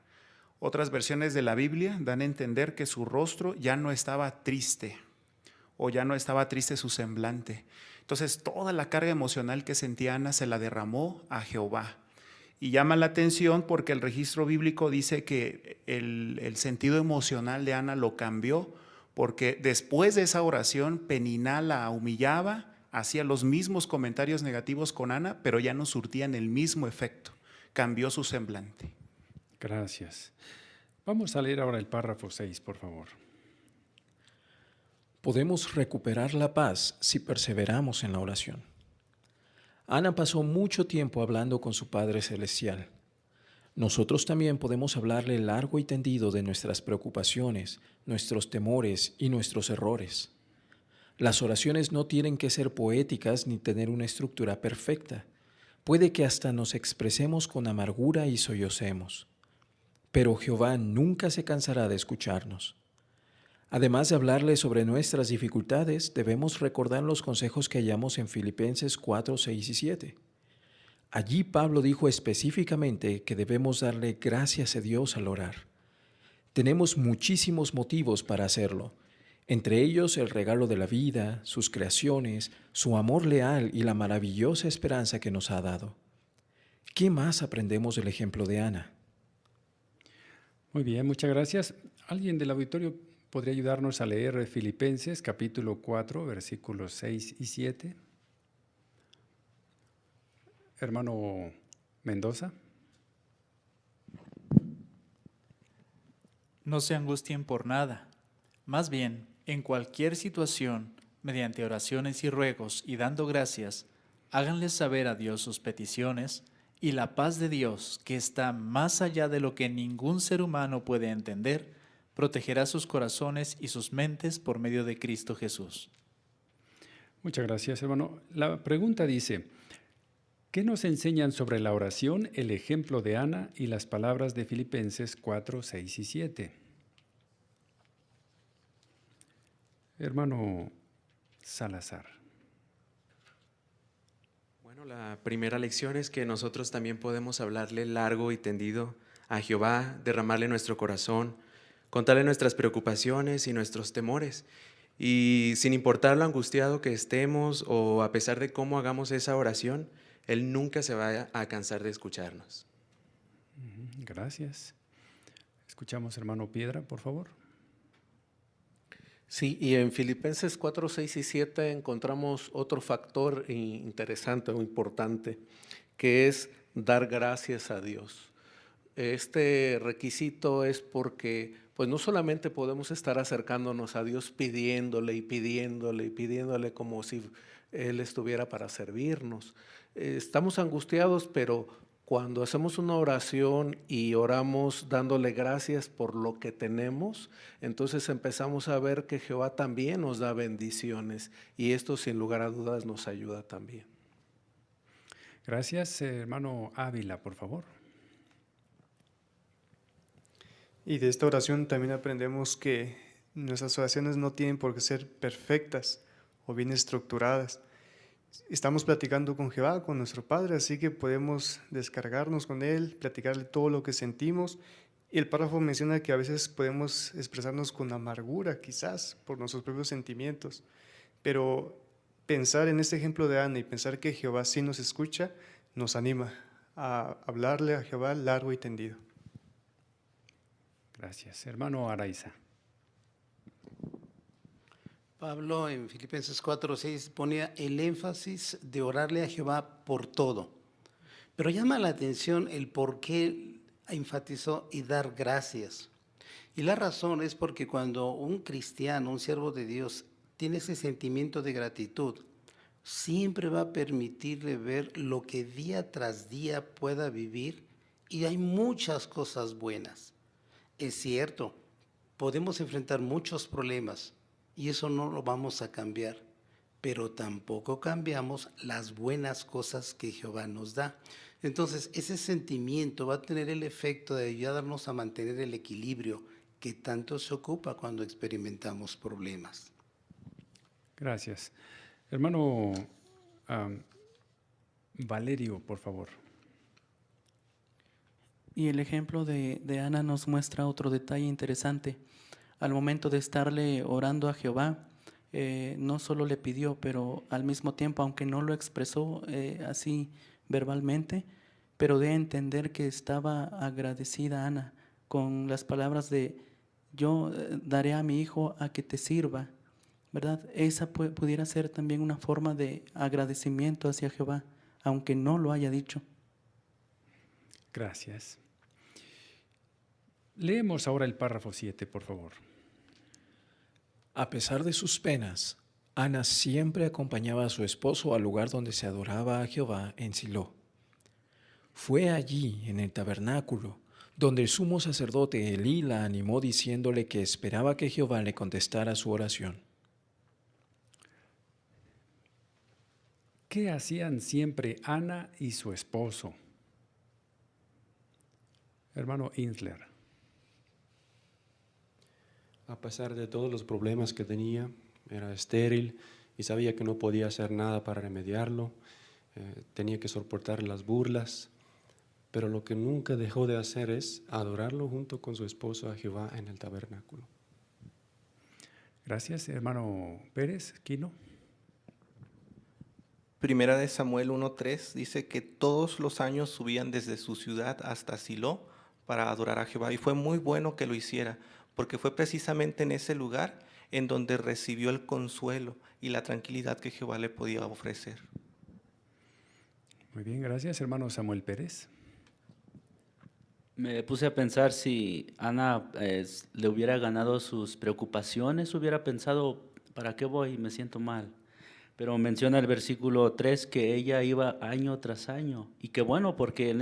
Otras versiones de la Biblia dan a entender que su rostro ya no estaba triste, o ya no estaba triste su semblante. Entonces toda la carga emocional que sentía Ana se la derramó a Jehová. Y llama la atención porque el registro bíblico dice que el sentido emocional de Ana lo cambió, porque después de esa oración Peniná la humillaba, hacía los mismos comentarios negativos con Ana, pero ya no surtían el mismo efecto. Cambió su semblante. Gracias. Vamos a leer ahora el párrafo 6, por favor. Podemos recuperar la paz si perseveramos en la oración. Ana pasó mucho tiempo hablando con su Padre Celestial. Nosotros también podemos hablarle largo y tendido de nuestras preocupaciones, nuestros temores y nuestros errores. Las oraciones no tienen que ser poéticas ni tener una estructura perfecta. Puede que hasta nos expresemos con amargura y sollocemos. Pero Jehová nunca se cansará de escucharnos. Además de hablarle sobre nuestras dificultades, debemos recordar los consejos que hallamos en Filipenses 4, 6 y 7. Allí Pablo dijo específicamente que debemos darle gracias a Dios al orar. Tenemos muchísimos motivos para hacerlo, entre ellos el regalo de la vida, sus creaciones, su amor leal y la maravillosa esperanza que nos ha dado. ¿Qué más aprendemos del ejemplo de Ana? Muy bien, muchas gracias. ¿Alguien del auditorio podría ayudarnos a leer Filipenses capítulo 4, versículos 6 y 7? Hermano Mendoza. No se angustien por nada. Más bien, en cualquier situación, mediante oraciones y ruegos y dando gracias, háganles saber a Dios sus peticiones, y la paz de Dios, que está más allá de lo que ningún ser humano puede entender, protegerá sus corazones y sus mentes por medio de Cristo Jesús. Muchas gracias, hermano. La pregunta dice, ¿qué nos enseñan sobre la oración, el ejemplo de Ana y las palabras de Filipenses 4, 6 y 7? Hermano Salazar. Bueno, la primera lección es que nosotros también podemos hablarle largo y tendido a Jehová, derramarle nuestro corazón, contarle nuestras preocupaciones y nuestros temores. Y sin importar lo angustiado que estemos o a pesar de cómo hagamos esa oración, Él nunca se va a cansar de escucharnos. Gracias. Escuchamos, hermano Piedra, por favor. Sí, y en Filipenses 4, 6 y 7 encontramos otro factor interesante o importante, que es dar gracias a Dios. Este requisito es porque pues no solamente podemos estar acercándonos a Dios pidiéndole y pidiéndole y pidiéndole como si Él estuviera para servirnos. Estamos angustiados, pero cuando hacemos una oración y oramos dándole gracias por lo que tenemos, entonces empezamos a ver que Jehová también nos da bendiciones y esto sin lugar a dudas nos ayuda también. Gracias, hermano Ávila, por favor. Y de esta oración también aprendemos que nuestras oraciones no tienen por qué ser perfectas o bien estructuradas. Estamos platicando con Jehová, con nuestro Padre, así que podemos descargarnos con Él, platicarle todo lo que sentimos. Y el párrafo menciona que a veces podemos expresarnos con amargura, quizás, por nuestros propios sentimientos. Pero pensar en este ejemplo de Ana y pensar que Jehová sí nos escucha, nos anima a hablarle a Jehová largo y tendido. Gracias. Hermano Araiza. Pablo en Filipenses 4:6 ponía el énfasis de orarle a Jehová por todo. Pero llama la atención el por qué enfatizó y dar gracias. Y la razón es porque cuando un cristiano, un siervo de Dios, tiene ese sentimiento de gratitud, siempre va a permitirle ver lo que día tras día pueda vivir y hay muchas cosas buenas. Es cierto, podemos enfrentar muchos problemas, y eso no lo vamos a cambiar, pero tampoco cambiamos las buenas cosas que Jehová nos da. Entonces, ese sentimiento va a tener el efecto de ayudarnos a mantener el equilibrio que tanto se ocupa cuando experimentamos problemas. Gracias. Hermano Valerio, por favor. Y el ejemplo de Ana nos muestra otro detalle interesante. Al momento de estarle orando a Jehová, no solo le pidió, pero al mismo tiempo, aunque no lo expresó así verbalmente, pero de entender que estaba agradecida Ana con las palabras de yo daré a mi hijo a que te sirva, ¿verdad? Esa pudiera ser también una forma de agradecimiento hacia Jehová, aunque no lo haya dicho. Gracias. Leemos ahora el párrafo 7, por favor. A pesar de sus penas, Ana siempre acompañaba a su esposo al lugar donde se adoraba a Jehová en Silo. Fue allí, en el tabernáculo, donde el sumo sacerdote Elí la animó diciéndole que esperaba que Jehová le contestara su oración. ¿Qué hacían siempre Ana y su esposo? Hermano Insler. A pesar de todos los problemas que tenía, era estéril y sabía que no podía hacer nada para remediarlo, tenía que soportar las burlas, pero lo que nunca dejó de hacer es adorarlo junto con su esposo a Jehová en el tabernáculo. Gracias, hermano Pérez, Quino. Primera de Samuel 1:3 dice que todos los años subían desde su ciudad hasta Silo para adorar a Jehová y fue muy bueno que lo hiciera, porque fue precisamente en ese lugar en donde recibió el consuelo y la tranquilidad que Jehová le podía ofrecer. Muy bien, gracias, hermano Samuel Pérez. Me puse a pensar si Ana le hubiera ganado sus preocupaciones, hubiera pensado, ¿para qué voy? Me siento mal. Pero menciona el versículo 3 que ella iba año tras año. Y qué bueno, porque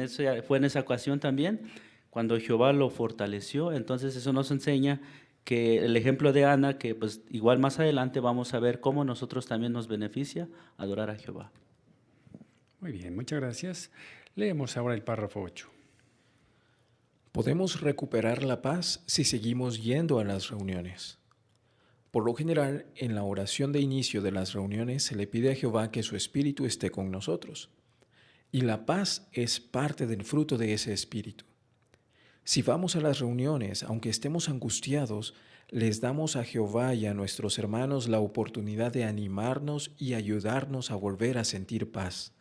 fue en esa ocasión también cuando Jehová lo fortaleció. Entonces eso nos enseña que el ejemplo de Ana, que pues igual más adelante vamos a ver cómo nosotros también nos beneficia adorar a Jehová. Muy bien, muchas gracias. Leemos ahora el párrafo 8. Podemos recuperar la paz si seguimos yendo a las reuniones. Por lo general, en la oración de inicio de las reuniones se le pide a Jehová que su espíritu esté con nosotros. Y la paz es parte del fruto de ese espíritu. Si vamos a las reuniones, aunque estemos angustiados, les damos a Jehová y a nuestros hermanos la oportunidad de animarnos y ayudarnos a volver a sentir paz.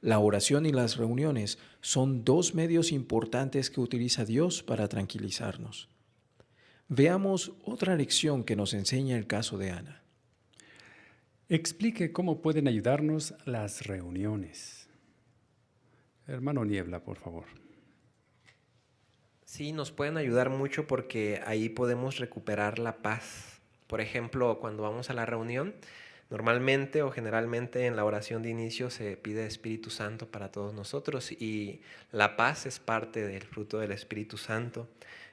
La oración y las reuniones son dos medios importantes que utiliza Dios para tranquilizarnos. Veamos otra lección que nos enseña el caso de Ana. Explique cómo pueden ayudarnos las reuniones. Hermano Niebla, por favor. Sí, nos pueden ayudar mucho porque ahí podemos recuperar la paz. Por ejemplo, cuando vamos a la reunión, normalmente o generalmente en la oración de inicio se pide Espíritu Santo para todos nosotros y la paz es parte del fruto del Espíritu Santo.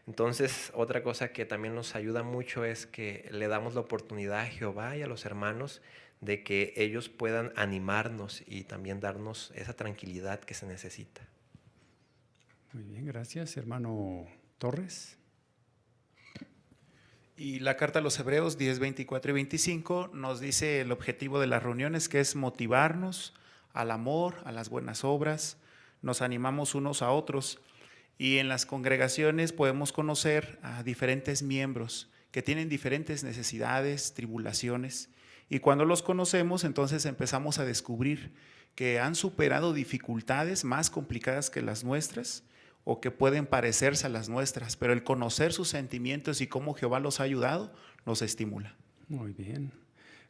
Entonces, otra cosa que también nos ayuda mucho es que le damos la oportunidad a Jehová y a los hermanos de que ellos puedan animarnos y también darnos esa tranquilidad que se necesita. Muy bien, gracias. Hermano Torres. Y la carta a los Hebreos 10, 24 y 25 nos dice el objetivo de las reuniones, que es motivarnos al amor, a las buenas obras, nos animamos unos a otros. Y en las congregaciones podemos conocer a diferentes miembros que tienen diferentes necesidades, tribulaciones. Y cuando los conocemos, entonces empezamos a descubrir que han superado dificultades más complicadas que las nuestras o que pueden parecerse a las nuestras, pero el conocer sus sentimientos y cómo Jehová los ha ayudado, nos estimula. Muy bien.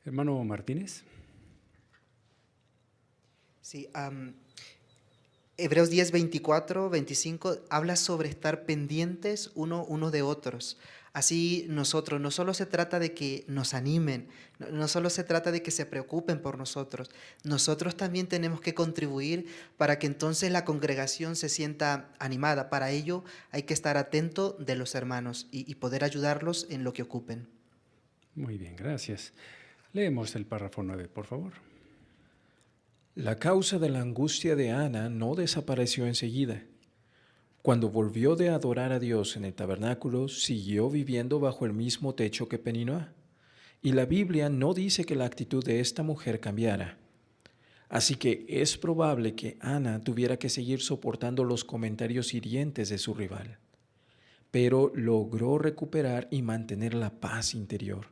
Hermano Martínez. Sí, Hebreos 10, 24, 25 habla sobre estar pendientes uno de otros. Así nosotros, no solo se trata de que nos animen, no solo se trata de que se preocupen por nosotros también tenemos que contribuir para que entonces la congregación se sienta animada. Para ello hay que estar atento de los hermanos y poder ayudarlos en lo que ocupen. Muy bien, gracias. Leemos el párrafo 9, por favor. La causa de la angustia de Ana no desapareció enseguida. Cuando volvió de adorar a Dios en el tabernáculo, siguió viviendo bajo el mismo techo que Peninúa. Y la Biblia no dice que la actitud de esta mujer cambiara. Así que es probable que Ana tuviera que seguir soportando los comentarios hirientes de su rival. Pero logró recuperar y mantener la paz interior.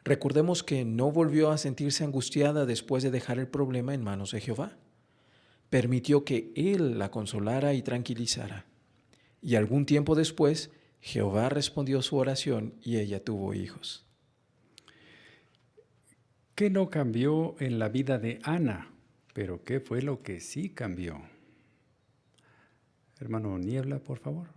Recordemos que no volvió a sentirse angustiada después de dejar el problema en manos de Jehová. Permitió que Él la consolara y tranquilizara. Y algún tiempo después, Jehová respondió su oración y ella tuvo hijos. ¿Qué no cambió en la vida de Ana? Pero ¿qué fue lo que sí cambió? Hermano Niebla, por favor.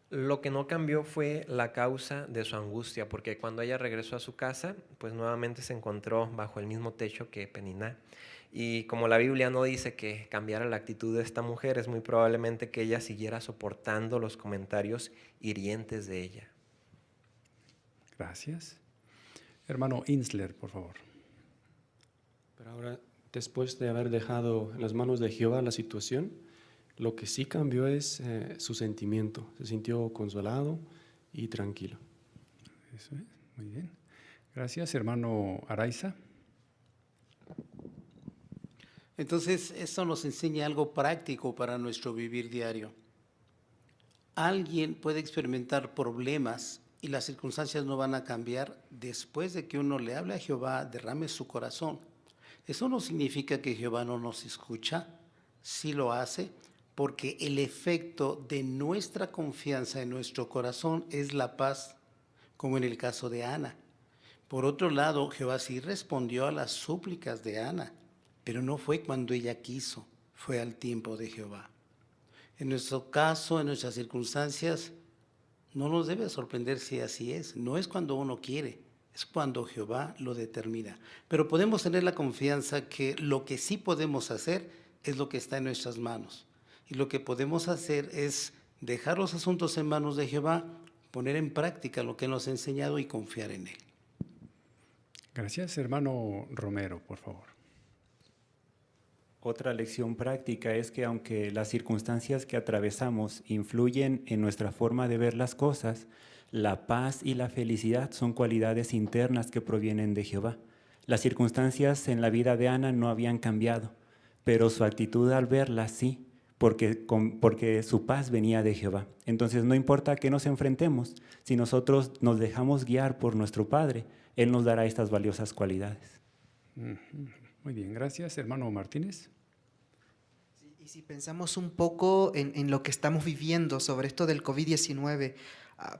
Lo que no cambió fue la causa de su angustia, porque cuando ella regresó a su casa, pues nuevamente se encontró bajo el mismo techo que Peniná. Y como la Biblia no dice que cambiara la actitud de esta mujer, es muy probablemente que ella siguiera soportando los comentarios hirientes de ella. Gracias. Hermano Insler, por favor. Pero ahora, después de haber dejado en las manos de Jehová la situación, lo que sí cambió es su sentimiento. Se sintió consolado y tranquilo. Eso es, muy bien. Gracias, hermano Araiza. Entonces, esto nos enseña algo práctico para nuestro vivir diario. Alguien puede experimentar problemas y las circunstancias no van a cambiar después de que uno le hable a Jehová, derrame su corazón. Eso no significa que Jehová no nos escucha, sí lo hace, porque el efecto de nuestra confianza en nuestro corazón es la paz, como en el caso de Ana. Por otro lado, Jehová sí respondió a las súplicas de Ana, pero no fue cuando ella quiso, fue al tiempo de Jehová. En nuestro caso, en nuestras circunstancias, no nos debe sorprender si así es. No es cuando uno quiere, es cuando Jehová lo determina. Pero podemos tener la confianza que lo que sí podemos hacer es lo que está en nuestras manos. Y lo que podemos hacer es dejar los asuntos en manos de Jehová, poner en práctica lo que nos ha enseñado y confiar en Él. Gracias, hermano Romero, por favor. Otra lección práctica es que aunque las circunstancias que atravesamos influyen en nuestra forma de ver las cosas, la paz y la felicidad son cualidades internas que provienen de Jehová. Las circunstancias en la vida de Ana no habían cambiado, pero su actitud al verlas sí, porque su paz venía de Jehová. Entonces no importa que nos enfrentemos, si nosotros nos dejamos guiar por nuestro Padre, Él nos dará estas valiosas cualidades. Muy bien, gracias. Hermano Martínez. Y si pensamos un poco en lo que estamos viviendo sobre esto del COVID-19,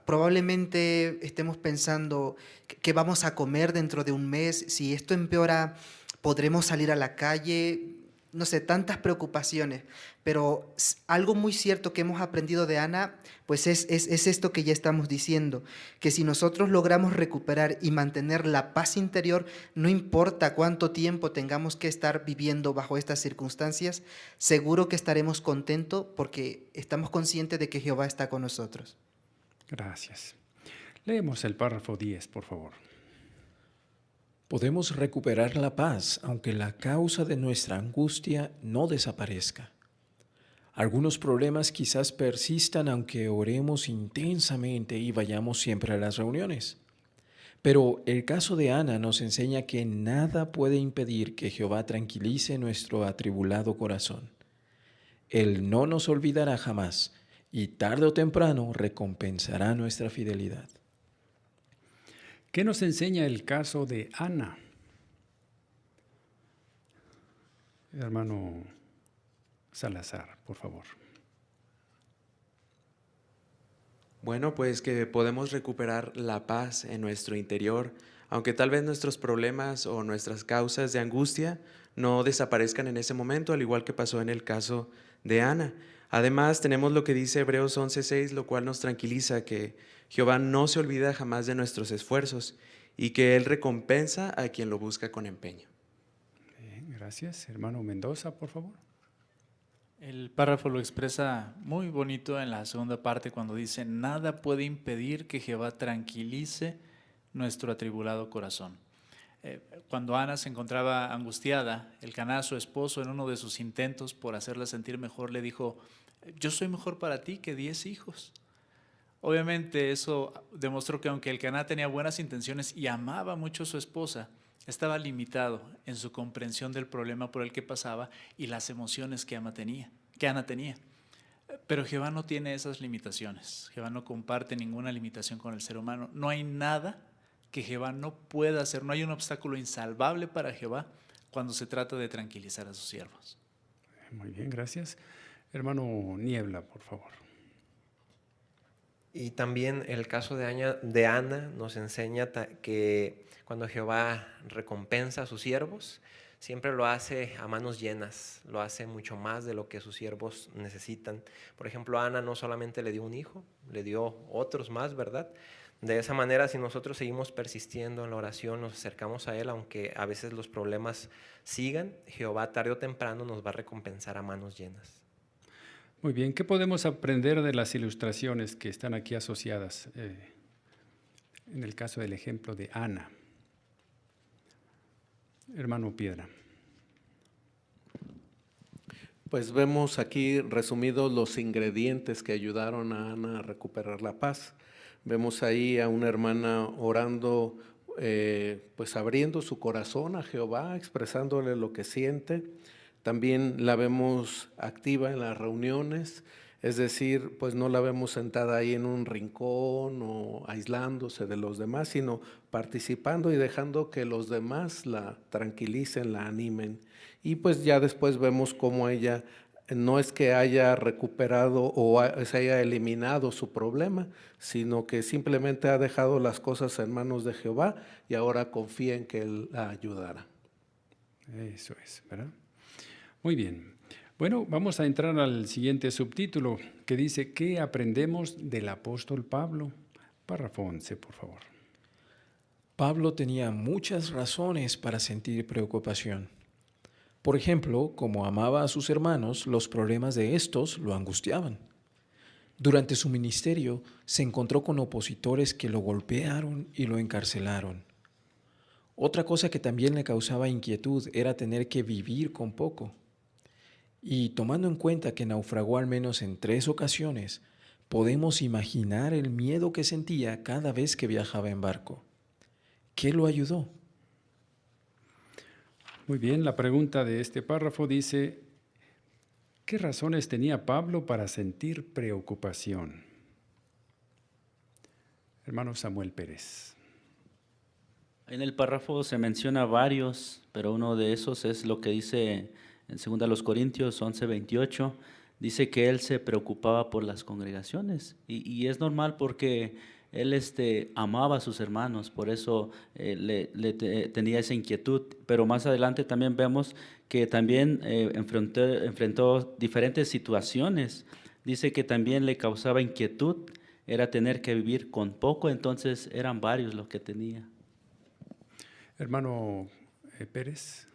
probablemente estemos pensando qué vamos a comer dentro de un mes, si esto empeora, podremos salir a la calle, no sé, tantas preocupaciones. Pero algo muy cierto que hemos aprendido de Ana, pues es esto que ya estamos diciendo, que si nosotros logramos recuperar y mantener la paz interior, no importa cuánto tiempo tengamos que estar viviendo bajo estas circunstancias, seguro que estaremos contentos porque estamos conscientes de que Jehová está con nosotros. Gracias. Leemos el párrafo 10, por favor. Podemos recuperar la paz aunque la causa de nuestra angustia no desaparezca. Algunos problemas quizás persistan aunque oremos intensamente y vayamos siempre a las reuniones. Pero el caso de Ana nos enseña que nada puede impedir que Jehová tranquilice nuestro atribulado corazón. Él no nos olvidará jamás y tarde o temprano recompensará nuestra fidelidad. ¿Qué nos enseña el caso de Ana? Hermano Salazar, por favor. Bueno, pues que podemos recuperar la paz en nuestro interior, aunque tal vez nuestros problemas o nuestras causas de angustia no desaparezcan en ese momento, al igual que pasó en el caso de Ana. Además, tenemos lo que dice Hebreos 11:6, lo cual nos tranquiliza que Jehová no se olvida jamás de nuestros esfuerzos y que Él recompensa a quien lo busca con empeño. Bien, gracias. Hermano Mendoza, por favor. El párrafo lo expresa muy bonito en la segunda parte cuando dice: nada puede impedir que Jehová tranquilice nuestro atribulado corazón. Cuando Ana se encontraba angustiada, Elcaná, su esposo, en uno de sus intentos por hacerla sentir mejor, le dijo: yo soy mejor para ti que 10 hijos. Obviamente eso demostró que aunque Elcaná tenía buenas intenciones y amaba mucho a su esposa, estaba limitado en su comprensión del problema por el que pasaba y las emociones que Ana tenía. Pero Jehová no tiene esas limitaciones. Jehová no comparte ninguna limitación con el ser humano. No hay nada que Jehová no pueda hacer. No hay un obstáculo insalvable para Jehová cuando se trata de tranquilizar a sus siervos. Muy bien, gracias. Hermano Niebla, por favor. Y también el caso de Ana nos enseña que cuando Jehová recompensa a sus siervos, siempre lo hace a manos llenas, lo hace mucho más de lo que sus siervos necesitan. Por ejemplo, a Ana no solamente le dio un hijo, le dio otros más, ¿verdad? De esa manera, si nosotros seguimos persistiendo en la oración, nos acercamos a Él, aunque a veces los problemas sigan, Jehová tarde o temprano nos va a recompensar a manos llenas. Muy bien, ¿qué podemos aprender de las ilustraciones que están aquí asociadas en el caso del ejemplo de Ana? Hermano Piedra. Pues vemos aquí resumidos los ingredientes que ayudaron a Ana a recuperar la paz. Vemos ahí a una hermana orando, pues abriendo su corazón a Jehová, expresándole lo que siente. También la vemos activa en las reuniones, es decir, pues no la vemos sentada ahí en un rincón o aislándose de los demás, sino participando y dejando que los demás la tranquilicen, la animen. Y pues ya después vemos cómo ella no es que haya recuperado o se haya eliminado su problema, sino que simplemente ha dejado las cosas en manos de Jehová y ahora confía en que Él la ayudará. Eso es, ¿verdad? Muy bien. Bueno, vamos a entrar al siguiente subtítulo que dice: ¿qué aprendemos del apóstol Pablo? Párrafo 11, por favor. Pablo tenía muchas razones para sentir preocupación. Por ejemplo, como amaba a sus hermanos, los problemas de estos lo angustiaban. Durante su ministerio se encontró con opositores que lo golpearon y lo encarcelaron. Otra cosa que también le causaba inquietud era tener que vivir con poco. Y tomando en cuenta que naufragó al menos en 3 ocasiones, podemos imaginar el miedo que sentía cada vez que viajaba en barco. ¿Qué lo ayudó? Muy bien, la pregunta de este párrafo dice: ¿Qué razones tenía Pablo para sentir preocupación? Hermano Samuel Pérez. En el párrafo se menciona varios, pero uno de esos es lo que dice en 2 Corintios 11:28. Dice que él se preocupaba por las congregaciones y es normal porque él amaba a sus hermanos, por eso tenía esa inquietud. Pero más adelante también vemos que también enfrentó diferentes situaciones. Dice que también le causaba inquietud, era tener que vivir con poco, entonces eran varios los que tenía. Hermano Pérez.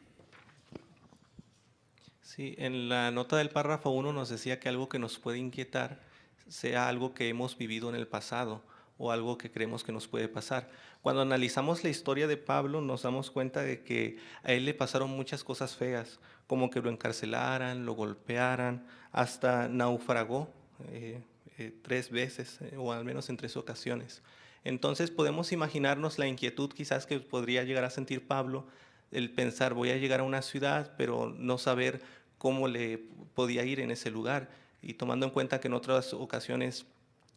Sí, en la nota del párrafo 1 nos decía que algo que nos puede inquietar sea algo que hemos vivido en el pasado o algo que creemos que nos puede pasar. Cuando analizamos la historia de Pablo nos damos cuenta de que a él le pasaron muchas cosas feas, como que lo encarcelaran, lo golpearan, hasta naufragó 3 veces, o al menos en 3 ocasiones. Entonces podemos imaginarnos la inquietud quizás que podría llegar a sentir Pablo, el pensar voy a llegar a una ciudad, pero no saber cómo le podía ir en ese lugar, y tomando en cuenta que en otras ocasiones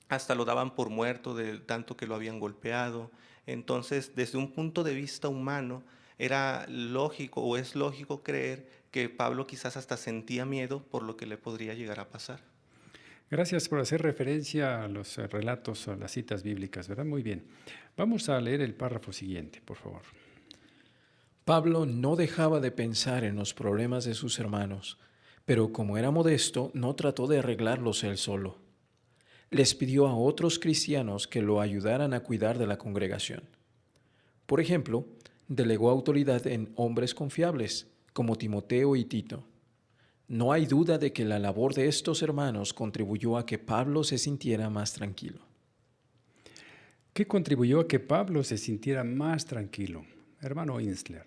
hasta lo daban por muerto de tanto que lo habían golpeado. Entonces, desde un punto de vista humano, era lógico o es lógico creer que Pablo quizás hasta sentía miedo por lo que le podría llegar a pasar. Gracias por hacer referencia a los relatos o a las citas bíblicas, ¿verdad? Muy bien. Vamos a leer el párrafo siguiente, por favor. Pablo no dejaba de pensar en los problemas de sus hermanos, pero como era modesto, no trató de arreglarlos él solo. Les pidió a otros cristianos que lo ayudaran a cuidar de la congregación. Por ejemplo, delegó autoridad en hombres confiables, como Timoteo y Tito. No hay duda de que la labor de estos hermanos contribuyó a que Pablo se sintiera más tranquilo. ¿Qué contribuyó a que Pablo se sintiera más tranquilo? Hermano Insler.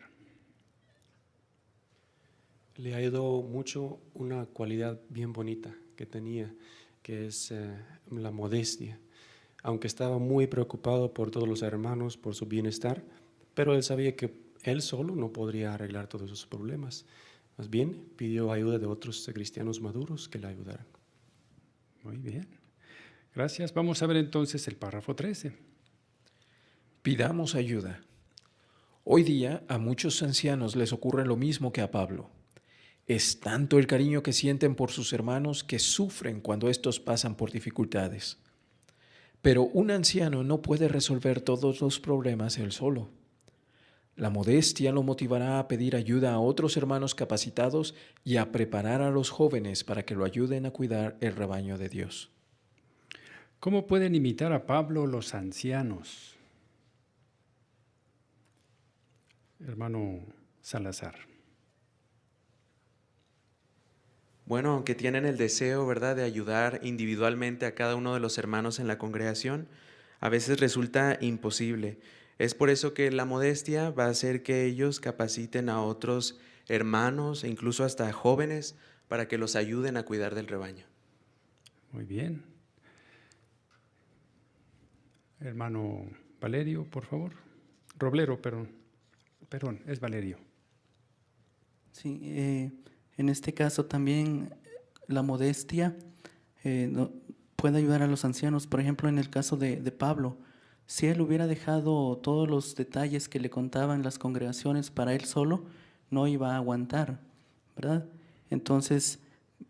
Le ayudó mucho una cualidad bien bonita que tenía, que es la modestia. Aunque estaba muy preocupado por todos los hermanos, por su bienestar, pero él sabía que él solo no podría arreglar todos esos problemas. Más bien, pidió ayuda de otros cristianos maduros que le ayudaran. Muy bien. Gracias. Vamos a ver entonces el párrafo 13. Pidamos ayuda. Hoy día a muchos ancianos les ocurre lo mismo que a Pablo. Es tanto el cariño que sienten por sus hermanos que sufren cuando estos pasan por dificultades. Pero un anciano no puede resolver todos los problemas él solo. La modestia lo motivará a pedir ayuda a otros hermanos capacitados y a preparar a los jóvenes para que lo ayuden a cuidar el rebaño de Dios. ¿Cómo pueden imitar a Pablo los ancianos? Hermano Salazar. Bueno, aunque tienen el deseo, ¿verdad?, de ayudar individualmente a cada uno de los hermanos en la congregación, a veces resulta imposible. Es por eso que la modestia va a hacer que ellos capaciten a otros hermanos e incluso hasta jóvenes para que los ayuden a cuidar del rebaño. Muy bien. Hermano Valerio, por favor. Roblero, perdón, es Valerio. Sí, en este caso también la modestia puede ayudar a los ancianos. Por ejemplo, en el caso de Pablo, si él hubiera dejado todos los detalles que le contaban las congregaciones para él solo, no iba a aguantar, ¿verdad? Entonces,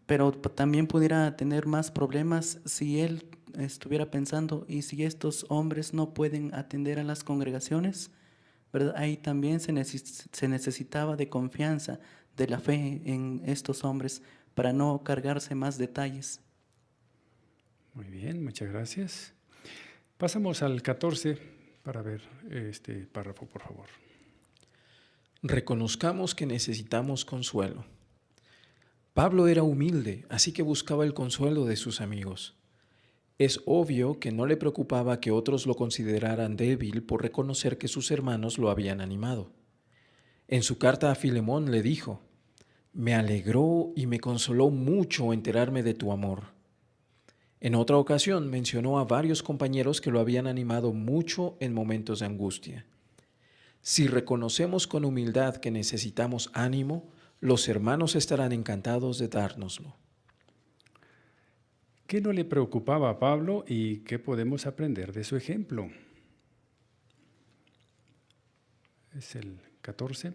pero también pudiera tener más problemas si él estuviera pensando, ¿y si estos hombres no pueden atender a las congregaciones? ¿Verdad? Ahí también se necesitaba de confianza, de la fe en estos hombres para no cargarse más detalles. Muy bien, muchas gracias. Pasamos al 14 para ver este párrafo, por favor. Reconozcamos que necesitamos consuelo. Pablo era humilde, así que buscaba el consuelo de sus amigos. Es obvio que no le preocupaba que otros lo consideraran débil por reconocer que sus hermanos lo habían animado. En su carta a Filemón le dijo: «Me alegró y me consoló mucho enterarme de tu amor». En otra ocasión mencionó a varios compañeros que lo habían animado mucho en momentos de angustia. Si reconocemos con humildad que necesitamos ánimo, los hermanos estarán encantados de dárnoslo. ¿Qué no le preocupaba a Pablo y qué podemos aprender de su ejemplo? Es el 14.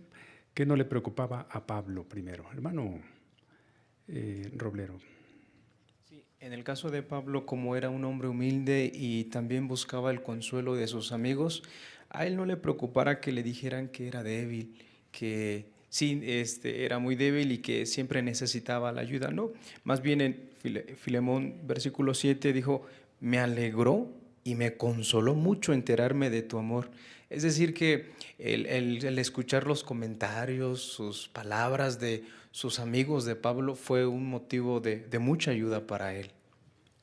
¿Qué no le preocupaba a Pablo primero? Hermano Roblero. Sí, en el caso de Pablo, como era un hombre humilde y también buscaba el consuelo de sus amigos, a él no le preocupara que le dijeran que era débil, que sí, era muy débil y que siempre necesitaba la ayuda. No, más bien en Filemón, versículo 7, dijo, me alegró y me consoló mucho enterarme de tu amor. Es decir, que el escuchar los comentarios, sus palabras de sus amigos de Pablo fue un motivo de mucha ayuda para él.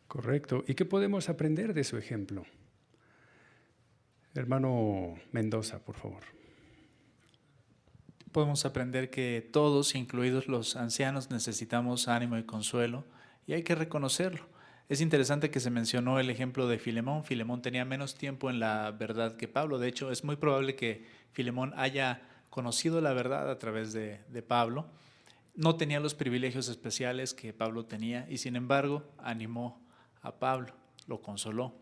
Correcto. ¿Y qué podemos aprender de su ejemplo? Hermano Mendoza, por favor. Podemos aprender que todos, incluidos los ancianos, necesitamos ánimo y consuelo y hay que reconocerlo. Es interesante que se mencionó el ejemplo de Filemón. Filemón tenía menos tiempo en la verdad que Pablo. De hecho, es muy probable que Filemón haya conocido la verdad a través de Pablo. No tenía los privilegios especiales que Pablo tenía y sin embargo animó a Pablo, lo consoló.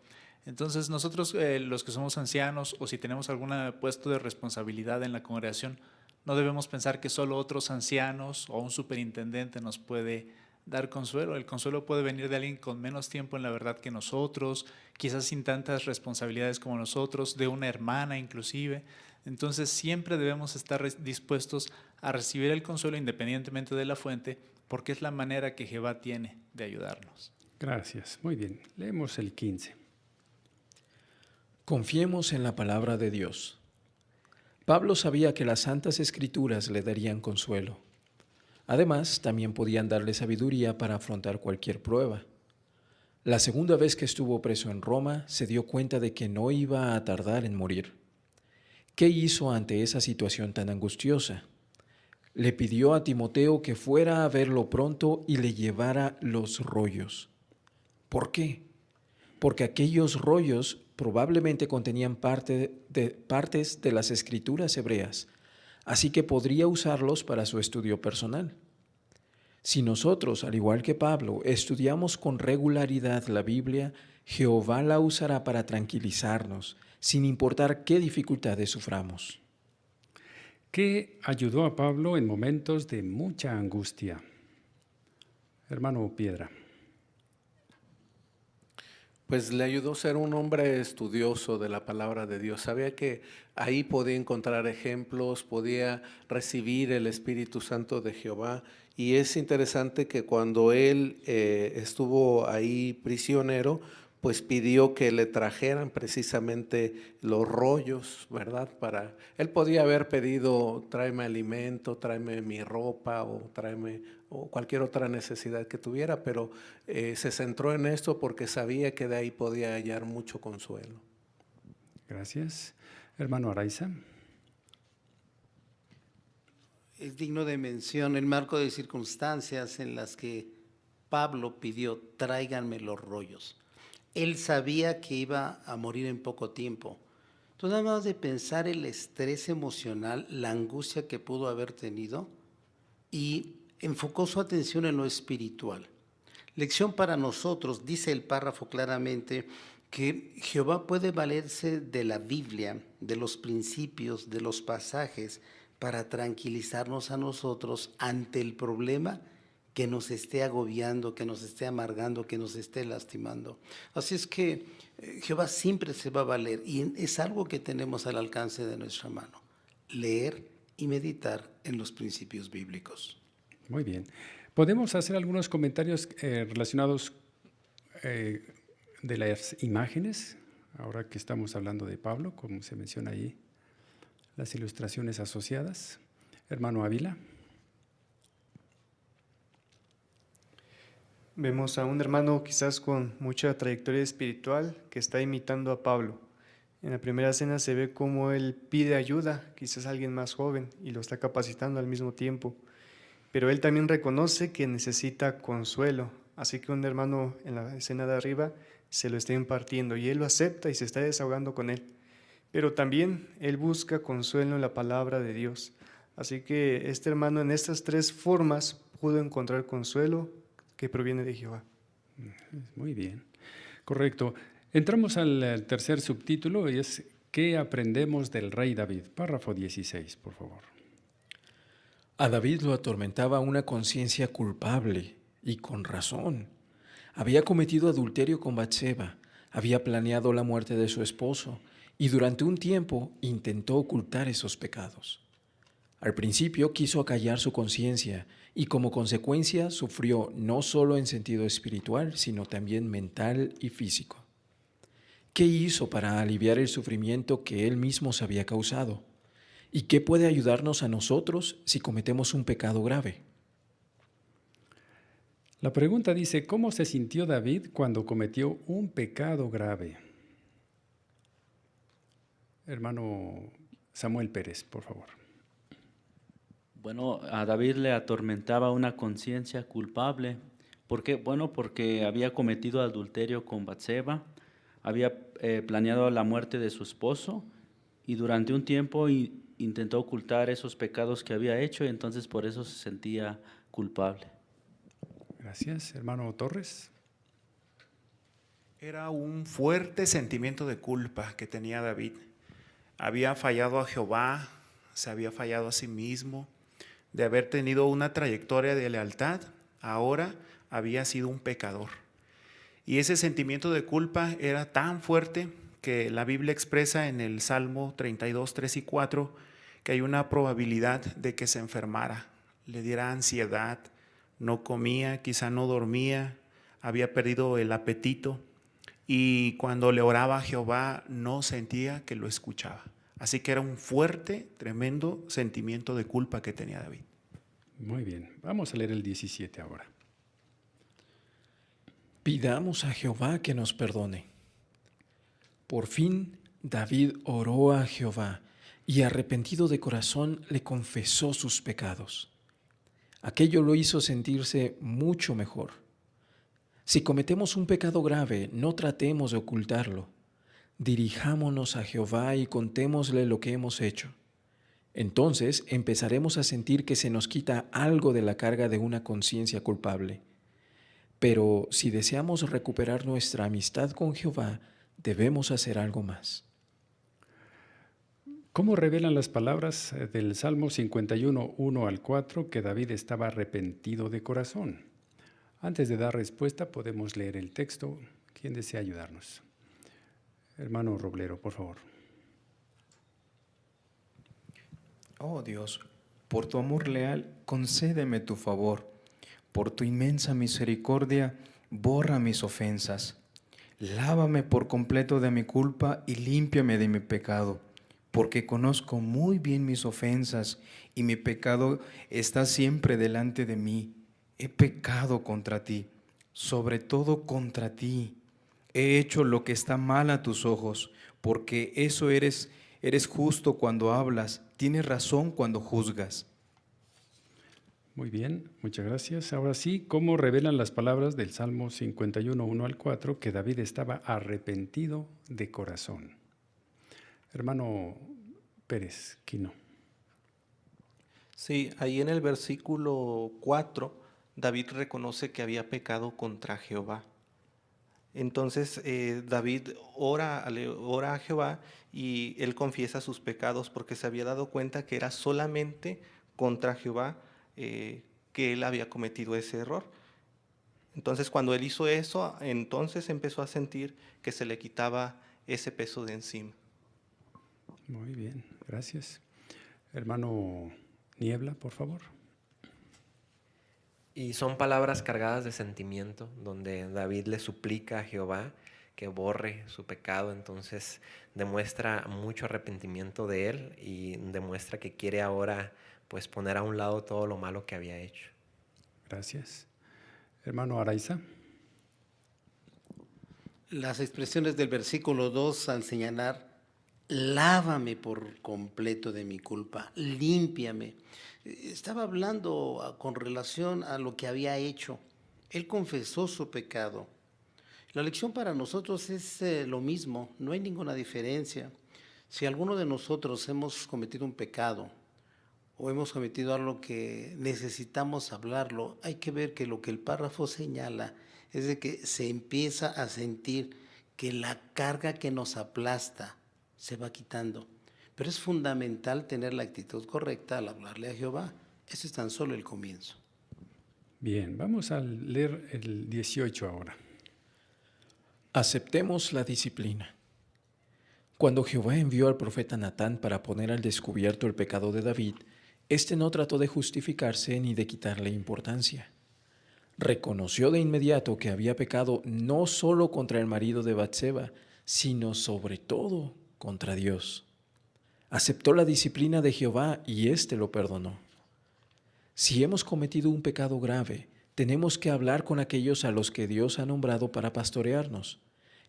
Entonces nosotros los que somos ancianos o si tenemos algún puesto de responsabilidad en la congregación, no debemos pensar que solo otros ancianos o un superintendente nos puede dar consuelo. El consuelo puede venir de alguien con menos tiempo en la verdad que nosotros, quizás sin tantas responsabilidades como nosotros, de una hermana inclusive. Entonces siempre debemos estar dispuestos a recibir el consuelo independientemente de la fuente, porque es la manera que Jehová tiene de ayudarnos. Gracias. Muy bien. Leemos el 15. Confiemos en la palabra de Dios. Pablo sabía que las Santas Escrituras le darían consuelo. Además, también podían darle sabiduría para afrontar cualquier prueba. La segunda vez que estuvo preso en Roma, se dio cuenta de que no iba a tardar en morir. ¿Qué hizo ante esa situación tan angustiosa? Le pidió a Timoteo que fuera a verlo pronto y le llevara los rollos. ¿Por qué? Porque aquellos rollos probablemente contenían partes de las escrituras hebreas, así que podría usarlos para su estudio personal. Si nosotros, al igual que Pablo, estudiamos con regularidad la Biblia, Jehová la usará para tranquilizarnos, sin importar qué dificultades suframos. ¿Qué ayudó a Pablo en momentos de mucha angustia? Hermano Piedra. Pues le ayudó a ser un hombre estudioso de la palabra de Dios. Sabía que ahí podía encontrar ejemplos, podía recibir el Espíritu Santo de Jehová. Y es interesante que cuando él estuvo ahí prisionero, pues pidió que le trajeran precisamente los rollos, ¿verdad? Él podía haber pedido, tráeme alimento, tráeme mi ropa o cualquier otra necesidad que tuviera, pero se centró en esto porque sabía que de ahí podía hallar mucho consuelo. Gracias. Hermano Araiza. Es digno de mención el marco de circunstancias en las que Pablo pidió, tráiganme los rollos. Él sabía que iba a morir en poco tiempo. Entonces, nada más de pensar el estrés emocional, la angustia que pudo haber tenido, y enfocó su atención en lo espiritual. Lección para nosotros, dice el párrafo claramente, que Jehová puede valerse de la Biblia, de los principios, de los pasajes, para tranquilizarnos a nosotros ante el problema que nos esté agobiando, que nos esté amargando, que nos esté lastimando. Así es que Jehová siempre se va a valer y es algo que tenemos al alcance de nuestra mano, leer y meditar en los principios bíblicos. Muy bien. ¿Podemos hacer algunos comentarios relacionados de las imágenes? Ahora que estamos hablando de Pablo, como se menciona ahí, las ilustraciones asociadas. Hermano Ávila. Vemos a un hermano quizás con mucha trayectoria espiritual que está imitando a Pablo. En la primera escena se ve cómo él pide ayuda, quizás a alguien más joven, y lo está capacitando al mismo tiempo. Pero él también reconoce que necesita consuelo, así que un hermano en la escena de arriba se lo está impartiendo y él lo acepta y se está desahogando con él. Pero también él busca consuelo en la palabra de Dios. Así que este hermano en estas tres formas pudo encontrar consuelo que proviene de Jehová. Muy bien, correcto. Entramos al tercer subtítulo y es ¿qué aprendemos del rey David? Párrafo 16, por favor. A David lo atormentaba una conciencia culpable, y con razón. Había cometido adulterio con Batseba, había planeado la muerte de su esposo, y durante un tiempo intentó ocultar esos pecados. Al principio quiso acallar su conciencia, y como consecuencia sufrió no solo en sentido espiritual, sino también mental y físico. ¿Qué hizo para aliviar el sufrimiento que él mismo se había causado? ¿Y qué puede ayudarnos a nosotros si cometemos un pecado grave? La pregunta dice, ¿cómo se sintió David cuando cometió un pecado grave? Hermano Samuel Pérez, por favor. Bueno, a David le atormentaba una conciencia culpable. ¿Por qué? Bueno, porque había cometido adulterio con Batseba, había planeado la muerte de su esposo y durante un tiempo intentó ocultar esos pecados que había hecho y entonces por eso se sentía culpable. Gracias. Hermano Torres. Era un fuerte sentimiento de culpa que tenía David. Había fallado a Jehová, se había fallado a sí mismo. De haber tenido una trayectoria de lealtad, ahora había sido un pecador. Y ese sentimiento de culpa era tan fuerte que la Biblia expresa en el Salmo 32, 3 y 4 que hay una probabilidad de que se enfermara, le diera ansiedad, no comía, quizá no dormía, había perdido el apetito y cuando le oraba a Jehová no sentía que lo escuchaba. Así que era un fuerte, tremendo sentimiento de culpa que tenía David. Muy bien, vamos a leer el 17 ahora. Pidamos a Jehová que nos perdone. Por fin David oró a Jehová y arrepentido de corazón le confesó sus pecados. Aquello lo hizo sentirse mucho mejor. Si cometemos un pecado grave, no tratemos de ocultarlo. Dirijámonos a Jehová y contémosle lo que hemos hecho. Entonces empezaremos a sentir que se nos quita algo de la carga de una conciencia culpable. Pero si deseamos recuperar nuestra amistad con Jehová, debemos hacer algo más. ¿Cómo revelan las palabras del Salmo 51, 1 al 4 que David estaba arrepentido de corazón? Antes de dar respuesta, podemos leer el texto. ¿Quién desea ayudarnos? Hermano Roblero, por favor. Oh Dios, por tu amor leal, concédeme tu favor. Por tu inmensa misericordia, borra mis ofensas. Lávame por completo de mi culpa y límpiame de mi pecado, porque conozco muy bien mis ofensas y mi pecado está siempre delante de mí. He pecado contra ti, sobre todo contra ti. He hecho lo que está mal a tus ojos, porque eso eres justo cuando hablas, tienes razón cuando juzgas. Muy bien, muchas gracias. Ahora sí, ¿cómo revelan las palabras del Salmo 51, 1 al 4 que David estaba arrepentido de corazón? Hermano Pérez Quino. Sí, ahí en el versículo 4, David reconoce que había pecado contra Jehová. Entonces David ora a Jehová y él confiesa sus pecados porque se había dado cuenta que era solamente contra Jehová que él había cometido ese error. Entonces cuando él hizo eso, entonces empezó a sentir que se le quitaba ese peso de encima. Muy bien, gracias. Hermano Niebla, por favor. Y son palabras cargadas de sentimiento, donde David le suplica a Jehová que borre su pecado, entonces demuestra mucho arrepentimiento de él y demuestra que quiere ahora pues poner a un lado todo lo malo que había hecho. Gracias. Hermano Araiza. Las expresiones del versículo 2 al señalar, lávame por completo de mi culpa, límpiame. Estaba hablando con relación a lo que había hecho. Él confesó su pecado. La lección para nosotros es lo mismo, no hay ninguna diferencia. Si alguno de nosotros hemos cometido un pecado o hemos cometido algo que necesitamos hablarlo, hay que ver que lo que el párrafo señala es de que se empieza a sentir que la carga que nos aplasta se va quitando. Pero es fundamental tener la actitud correcta al hablarle a Jehová. Ese es tan solo el comienzo. Bien, vamos a leer el 18 ahora. Aceptemos la disciplina. Cuando Jehová envió al profeta Natán para poner al descubierto el pecado de David, éste no trató de justificarse ni de quitarle importancia. Reconoció de inmediato que había pecado no solo contra el marido de Batseba, sino sobre todo contra Dios. Aceptó la disciplina de Jehová y éste lo perdonó. Si hemos cometido un pecado grave, tenemos que hablar con aquellos a los que Dios ha nombrado para pastorearnos,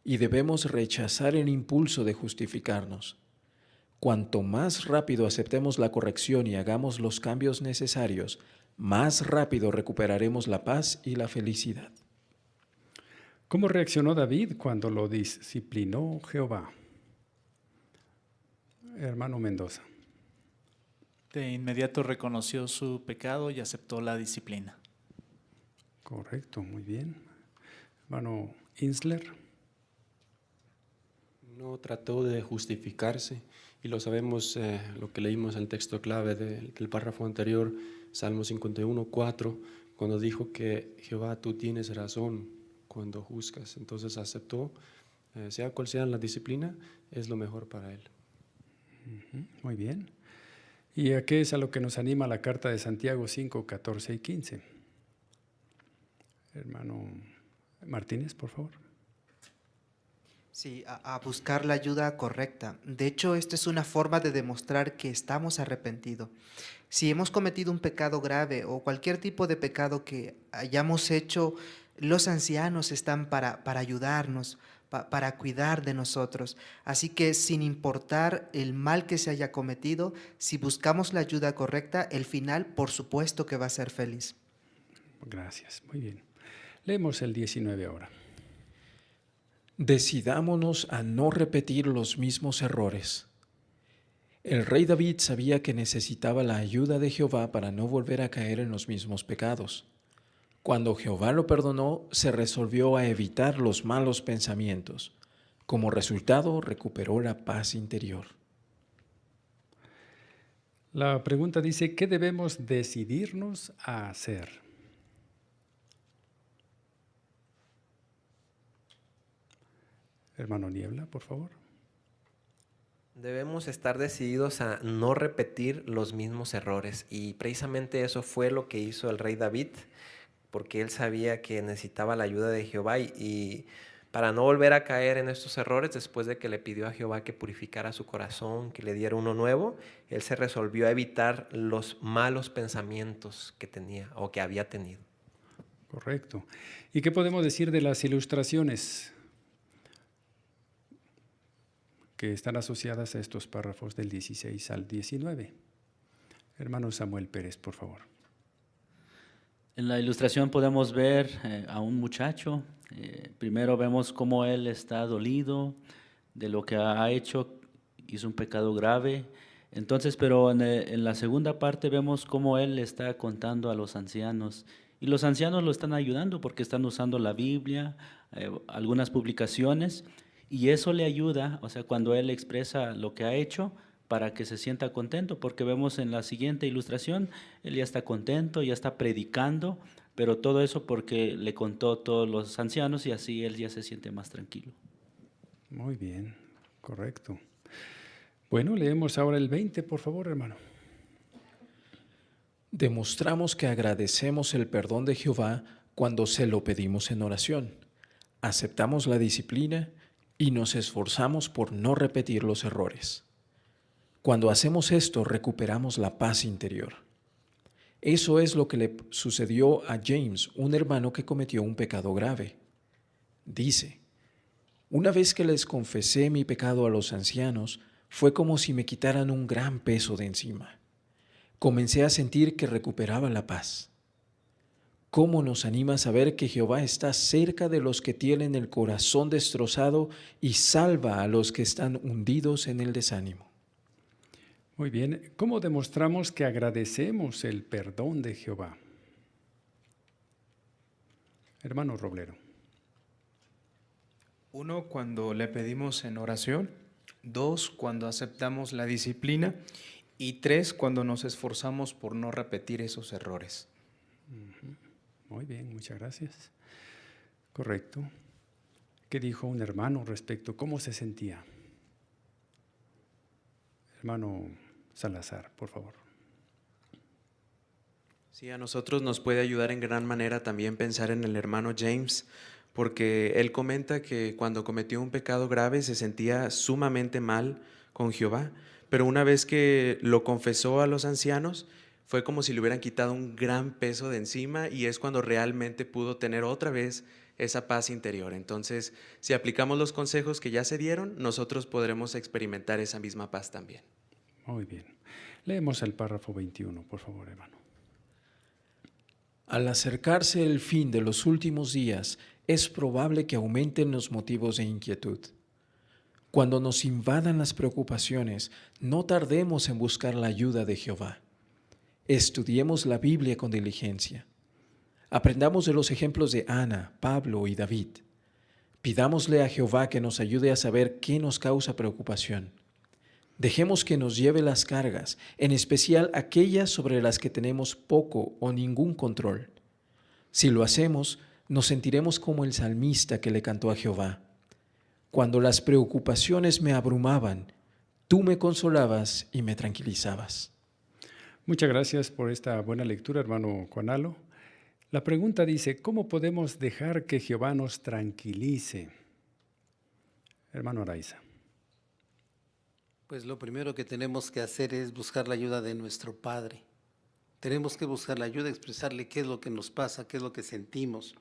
y debemos rechazar el impulso de justificarnos. Cuanto más rápido aceptemos la corrección y hagamos los cambios necesarios, más rápido recuperaremos la paz y la felicidad. ¿Cómo reaccionó David cuando lo disciplinó Jehová? Hermano Mendoza. De inmediato reconoció su pecado y aceptó la disciplina. Correcto, muy bien. Hermano Insler. No trató de justificarse, y lo sabemos, lo que leímos en el texto clave del párrafo anterior, Salmo 51:4, cuando dijo que Jehová, tú tienes razón cuando juzgas. Entonces aceptó, sea cual sea la disciplina, es lo mejor para él. Muy bien. ¿Y a qué es a lo que nos anima la carta de Santiago 5, 14 y 15? Hermano Martínez, por favor. Sí, a buscar la ayuda correcta. De hecho, esto es una forma de demostrar que estamos arrepentidos. Si hemos cometido un pecado grave o cualquier tipo de pecado que hayamos hecho, los ancianos están para ayudarnos, para cuidar de nosotros. Así que sin importar el mal que se haya cometido, si buscamos la ayuda correcta, el final por supuesto que va a ser feliz. Gracias, muy bien. Leemos el 19 ahora. Decidámonos a no repetir los mismos errores. El rey David sabía que necesitaba la ayuda de Jehová para no volver a caer en los mismos pecados. Cuando Jehová lo perdonó, se resolvió a evitar los malos pensamientos. Como resultado, recuperó la paz interior. La pregunta dice, ¿qué debemos decidirnos a hacer? Hermano Niebla, por favor. Debemos estar decididos a no repetir los mismos errores, y precisamente eso fue lo que hizo el rey David, porque él sabía que necesitaba la ayuda de Jehová y para no volver a caer en estos errores, después de que le pidió a Jehová que purificara su corazón, que le diera uno nuevo, él se resolvió a evitar los malos pensamientos que tenía o que había tenido. Correcto. ¿Y qué podemos decir de las ilustraciones que están asociadas a estos párrafos del 16 al 19? Hermano Samuel Pérez, por favor. En la ilustración podemos ver a un muchacho. Primero vemos cómo él está dolido de lo que ha hecho, hizo un pecado grave. Entonces, pero en la segunda parte vemos cómo él está contando a los ancianos. Y los ancianos lo están ayudando porque están usando la Biblia, algunas publicaciones. Y eso le ayuda, o sea, cuando él expresa lo que ha hecho, para que se sienta contento, porque vemos en la siguiente ilustración, él ya está contento, ya está predicando, pero todo eso porque le contó a todos los ancianos y así él ya se siente más tranquilo. Muy bien, correcto. Bueno, leemos ahora el 20, por favor, hermano. Demostramos que agradecemos el perdón de Jehová cuando se lo pedimos en oración. Aceptamos la disciplina y nos esforzamos por no repetir los errores. Cuando hacemos esto, recuperamos la paz interior. Eso es lo que le sucedió a James, un hermano que cometió un pecado grave. Dice, una vez que les confesé mi pecado a los ancianos, fue como si me quitaran un gran peso de encima. Comencé a sentir que recuperaba la paz. ¿Cómo nos anima a saber que Jehová está cerca de los que tienen el corazón destrozado y salva a los que están hundidos en el desánimo? Muy Muy bien. ¿Cómo demostramos que agradecemos el perdón de Jehová? Hermano Roblero. 1, cuando le pedimos en oración. 2, cuando aceptamos la disciplina. Y 3, cuando nos esforzamos por no repetir esos errores. Muy bien, muchas gracias. Correcto. ¿Qué dijo un hermano respecto? ¿Cómo se sentía? Hermano Salazar, por favor. Sí, a nosotros nos puede ayudar en gran manera también pensar en el hermano James, porque él comenta que cuando cometió un pecado grave se sentía sumamente mal con Jehová, pero una vez que lo confesó a los ancianos, fue como si le hubieran quitado un gran peso de encima y es cuando realmente pudo tener otra vez esa paz interior. Entonces, si aplicamos los consejos que ya se dieron, nosotros podremos experimentar esa misma paz también. Muy bien. Leemos el párrafo 21, por favor, hermano. Al acercarse el fin de los últimos días, es probable que aumenten los motivos de inquietud. Cuando nos invadan las preocupaciones, no tardemos en buscar la ayuda de Jehová. Estudiemos la Biblia con diligencia. Aprendamos de los ejemplos de Ana, Pablo y David. Pidámosle a Jehová que nos ayude a saber qué nos causa preocupación. Dejemos que nos lleve las cargas, en especial aquellas sobre las que tenemos poco o ningún control. Si lo hacemos, nos sentiremos como el salmista que le cantó a Jehová. Cuando las preocupaciones me abrumaban, tú me consolabas y me tranquilizabas. Muchas gracias por esta buena lectura, hermano Juanalo. La pregunta dice, ¿cómo podemos dejar que Jehová nos tranquilice? Hermano Araiza. Pues lo primero que tenemos que hacer es buscar la ayuda de nuestro Padre. Tenemos que buscar la ayuda, expresarle qué es lo que nos pasa, qué es lo que sentimos.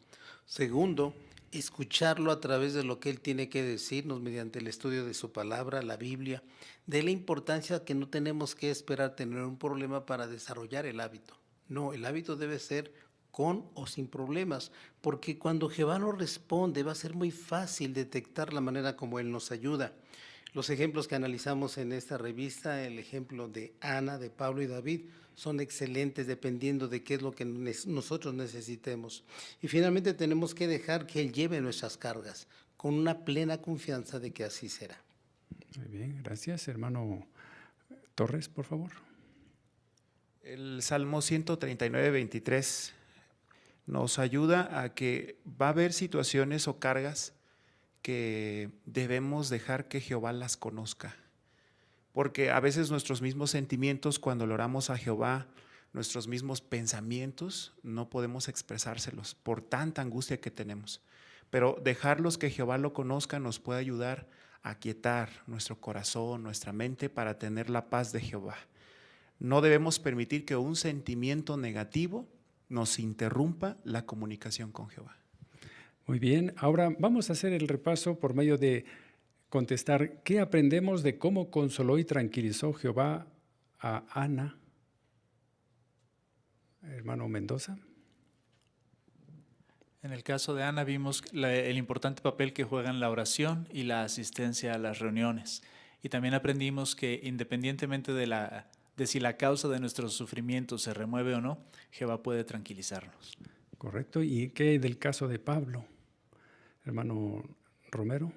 Segundo, escucharlo a través de lo que Él tiene que decirnos mediante el estudio de su palabra, la Biblia, de la importancia que no tenemos que esperar tener un problema para desarrollar el hábito. No, el hábito debe ser con o sin problemas, porque cuando Jehová nos responde va a ser muy fácil detectar la manera como Él nos ayuda. Los ejemplos que analizamos en esta revista, el ejemplo de Ana, de Pablo y David, son excelentes dependiendo de qué es lo que nosotros necesitemos. Y finalmente tenemos que dejar que Él lleve nuestras cargas, con una plena confianza de que así será. Muy bien, gracias. Hermano Torres, por favor. El Salmo 139, 23 nos ayuda a que va a haber situaciones o cargas que debemos dejar que Jehová las conozca. Porque a veces nuestros mismos sentimientos, cuando le oramos a Jehová, nuestros mismos pensamientos, no podemos expresárselos por tanta angustia que tenemos. Pero dejarlos que Jehová lo conozca nos puede ayudar a aquietar nuestro corazón, nuestra mente, para tener la paz de Jehová. No debemos permitir que un sentimiento negativo nos interrumpa la comunicación con Jehová. Muy bien, ahora vamos a hacer el repaso por medio de contestar qué aprendemos de cómo consoló y tranquilizó Jehová a Ana. Hermano Mendoza. En el caso de Ana vimos el importante papel que juegan la oración y la asistencia a las reuniones. Y también aprendimos que independientemente de si la causa de nuestro sufrimiento se remueve o no, Jehová puede tranquilizarnos. Correcto. ¿Y qué hay del caso de Pablo? Hermano Romero.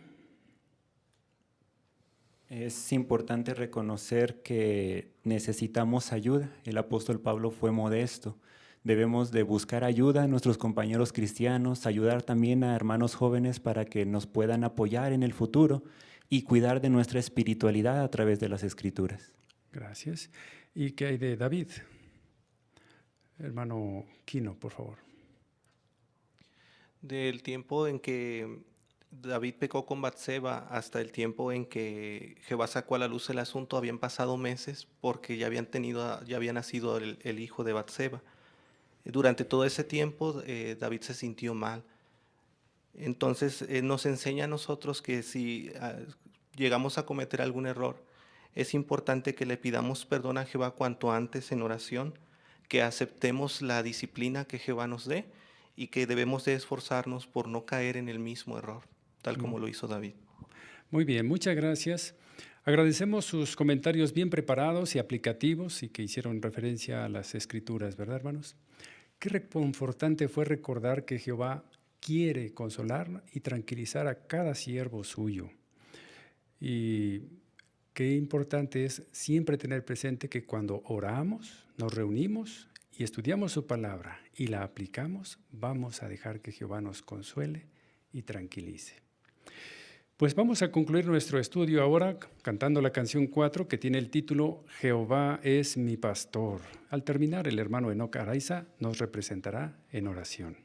Es importante reconocer que necesitamos ayuda. El apóstol Pablo fue modesto. Debemos de buscar ayuda a nuestros compañeros cristianos, ayudar también a hermanos jóvenes para que nos puedan apoyar en el futuro y cuidar de nuestra espiritualidad a través de las Escrituras. Gracias. ¿Y qué hay de David? Hermano Quino, por favor. Del tiempo en que David pecó con Batseba hasta el tiempo en que Jehová sacó a la luz el asunto, habían pasado meses porque ya había nacido el hijo de Batseba. Durante todo ese tiempo David se sintió mal. Entonces nos enseña a nosotros que si llegamos a cometer algún error, es importante que le pidamos perdón a Jehová cuanto antes en oración, que aceptemos la disciplina que Jehová nos dé y que debemos de esforzarnos por no caer en el mismo error, tal como lo hizo David. Muy bien, muchas gracias. Agradecemos sus comentarios bien preparados y aplicativos y que hicieron referencia a las Escrituras, ¿verdad, hermanos? Qué reconfortante fue recordar que Jehová quiere consolar y tranquilizar a cada siervo suyo. Y qué importante es siempre tener presente que cuando oramos, nos reunimos y estudiamos su palabra y la aplicamos, vamos a dejar que Jehová nos consuele y tranquilice. Pues vamos a concluir nuestro estudio ahora cantando la canción 4 que tiene el título Jehová es mi pastor. Al terminar, el hermano Enoc Araiza nos representará en oración.